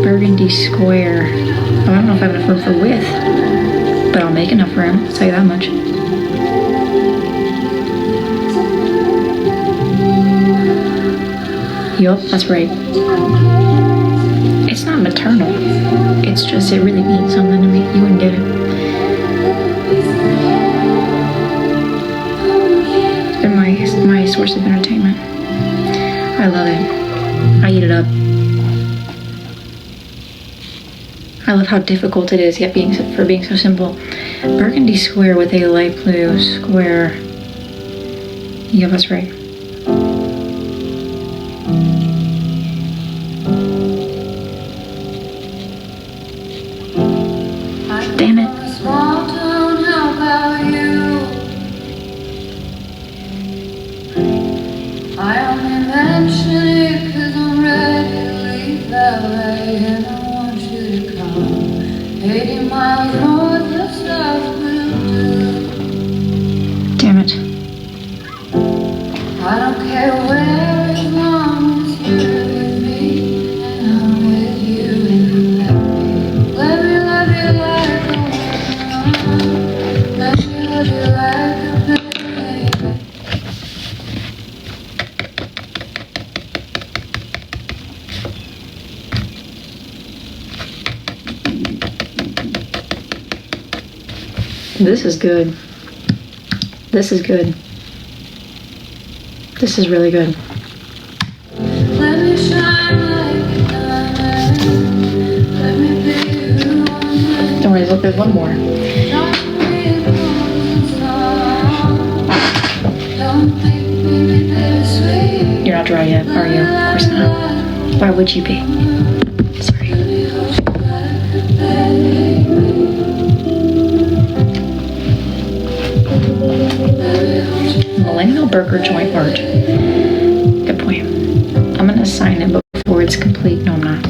Burgundy square. Oh, I don't know if I have enough room for width, but I'll make enough room, I'll tell you that much. Yup, that's right. It's not maternal. It's just, it really means something to me. You wouldn't get it. It's been my source of entertainment. I love it. I eat it up. I love how difficult it is, yet being so simple. Burgundy square with a light blue square. Yeah, that's right. Damn it. I only mention it 'cause I'm ready to leave LA and I want you to come. 80 miles north of South will do. Damn it. I don't care where as long as you're with me and I'm with you and you let me love you like a woman. Let me love you like a baby. This is good. This is good. This is really good. Let me shine like a diamond. Let me be who I'm. Don't worry, look, there's one more. You're not dry yet, are you? Of course not. Why would you be? Sorry. Millennial burger joint art. Good point. I'm gonna sign it before it's complete. No, I'm not.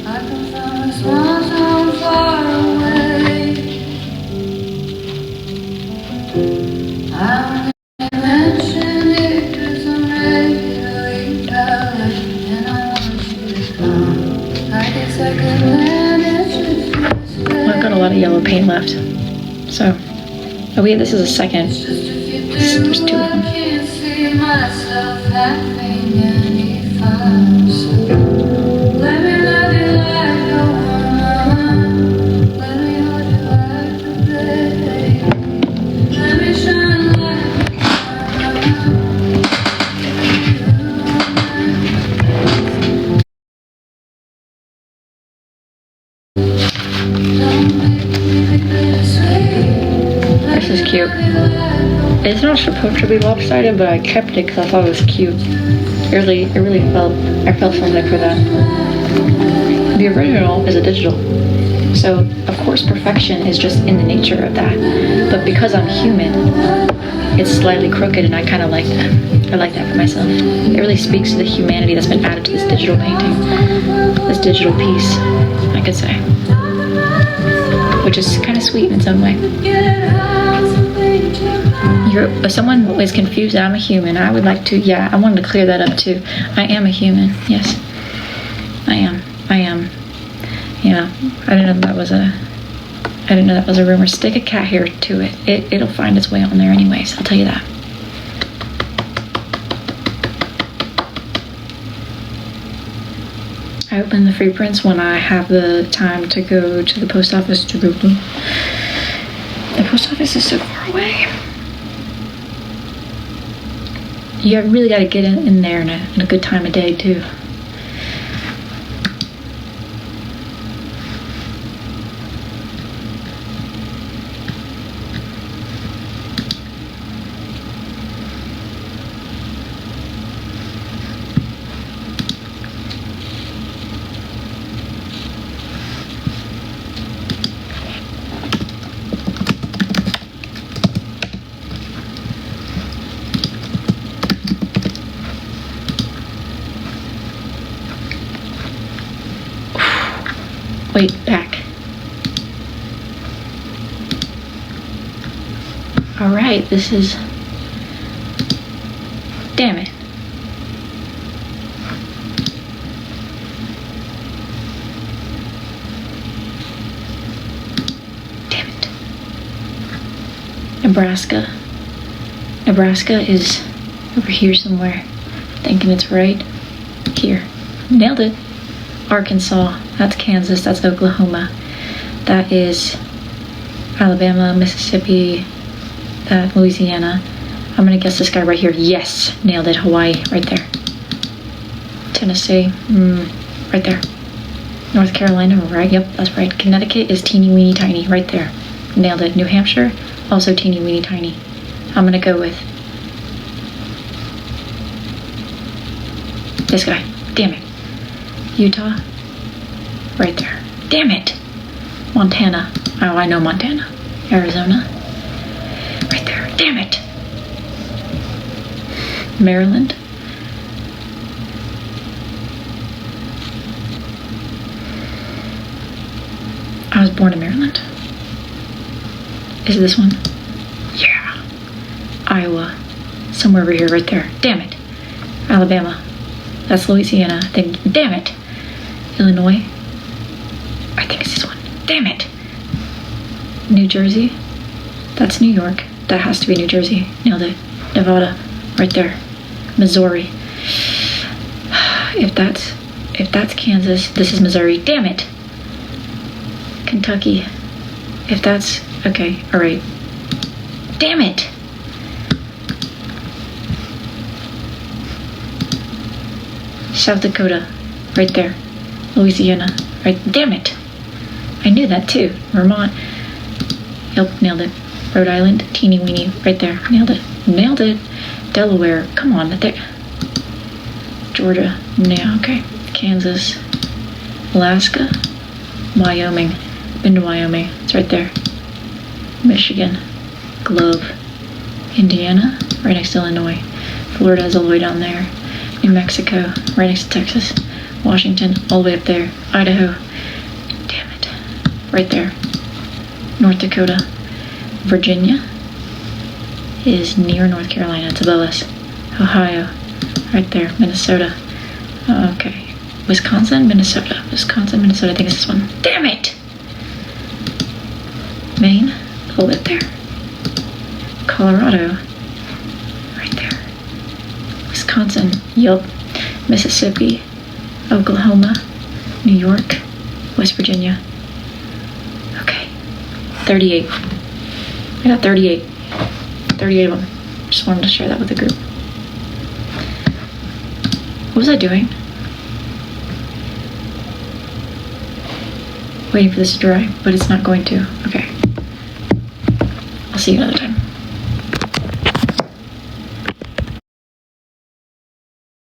I come from a small town far away. I only mention it 'cause I'm ready to leave LA and I want you to come. I guess I could manage if you I've got a lot of yellow paint left. So, oh wait, this is a second. There's two of them. I can't see myself having any fun. So let me love you like a woman. Let me hold you like a baby. Let me shine like a This is cute. It's not supposed to be lopsided, but I kept it because I thought it was cute. I felt something for that. The original is a digital, so of course perfection is just in the nature of that. But because I'm human, it's slightly crooked, and I kind of like that. I like that for myself. It really speaks to the humanity that's been added to this digital painting, this digital piece, I could say, which is kind of sweet in its own way. If someone is confused that I'm a human, I would like to, yeah, I wanted to clear that up too. I am a human, yes. I am. Yeah, I didn't know that was a rumor. Stick a cat hair to it. It'll find its way on there anyways, I'll tell you that. I open the free prints when I have the time to go to the post office to go to. The post office is so far away. You really got to get in there in a good time of day too. Wait, back. Alright, this is... Damn it. Damn it. Nebraska. Nebraska is over here somewhere. Thinking it's right here. Nailed it. Arkansas. That's Kansas. That's Oklahoma. That is Alabama, Mississippi, Louisiana. I'm gonna guess this guy right here. Yes, nailed it. Hawaii, right there. Tennessee, right there. North Carolina, right? Yep, that's right. Connecticut is teeny weeny tiny, right there. Nailed it. New Hampshire, also teeny weeny tiny. I'm gonna go with this guy. Damn it. Utah, right there. Damn it. Montana. Oh, I know Montana. Arizona, right there. Damn it. Maryland. I was born in Maryland. Is it this one? Yeah. Iowa. Somewhere over here, right there. Damn it. Alabama. That's Louisiana. Then, damn it. Illinois. I think it's this one. Damn it. New Jersey. That's New York. That has to be New Jersey. Nailed it. Nevada. Right there. Missouri. If that's Kansas, this is Missouri. Damn it. Kentucky. If that's okay, all right. Damn it. South Dakota, right there. Louisiana, right. Damn it. I knew that too. Vermont. Yep, nailed it. Rhode Island, teeny weeny, right there. Nailed it. Nailed it. Delaware, come on, there. Georgia, yeah, okay. Kansas, Alaska, Wyoming. Been to Wyoming, it's right there. Michigan, Globe, Indiana, right next to Illinois. Florida is all the way down there. New Mexico, right next to Texas. Washington, all the way up there. Idaho, damn it, right there. North Dakota. Virginia is near North Carolina, it's above us. Ohio, right there. Minnesota, okay. Wisconsin, Minnesota, I think it's this one. Damn it! Maine, a little bit there. Colorado, right there. Wisconsin, yup. Mississippi, Oklahoma, New York, West Virginia. Okay, 38. I got 38. 38 of them. Just wanted to share that with the group. What was I doing? Waiting for this to dry, but it's not going to. Okay. I'll see you another time.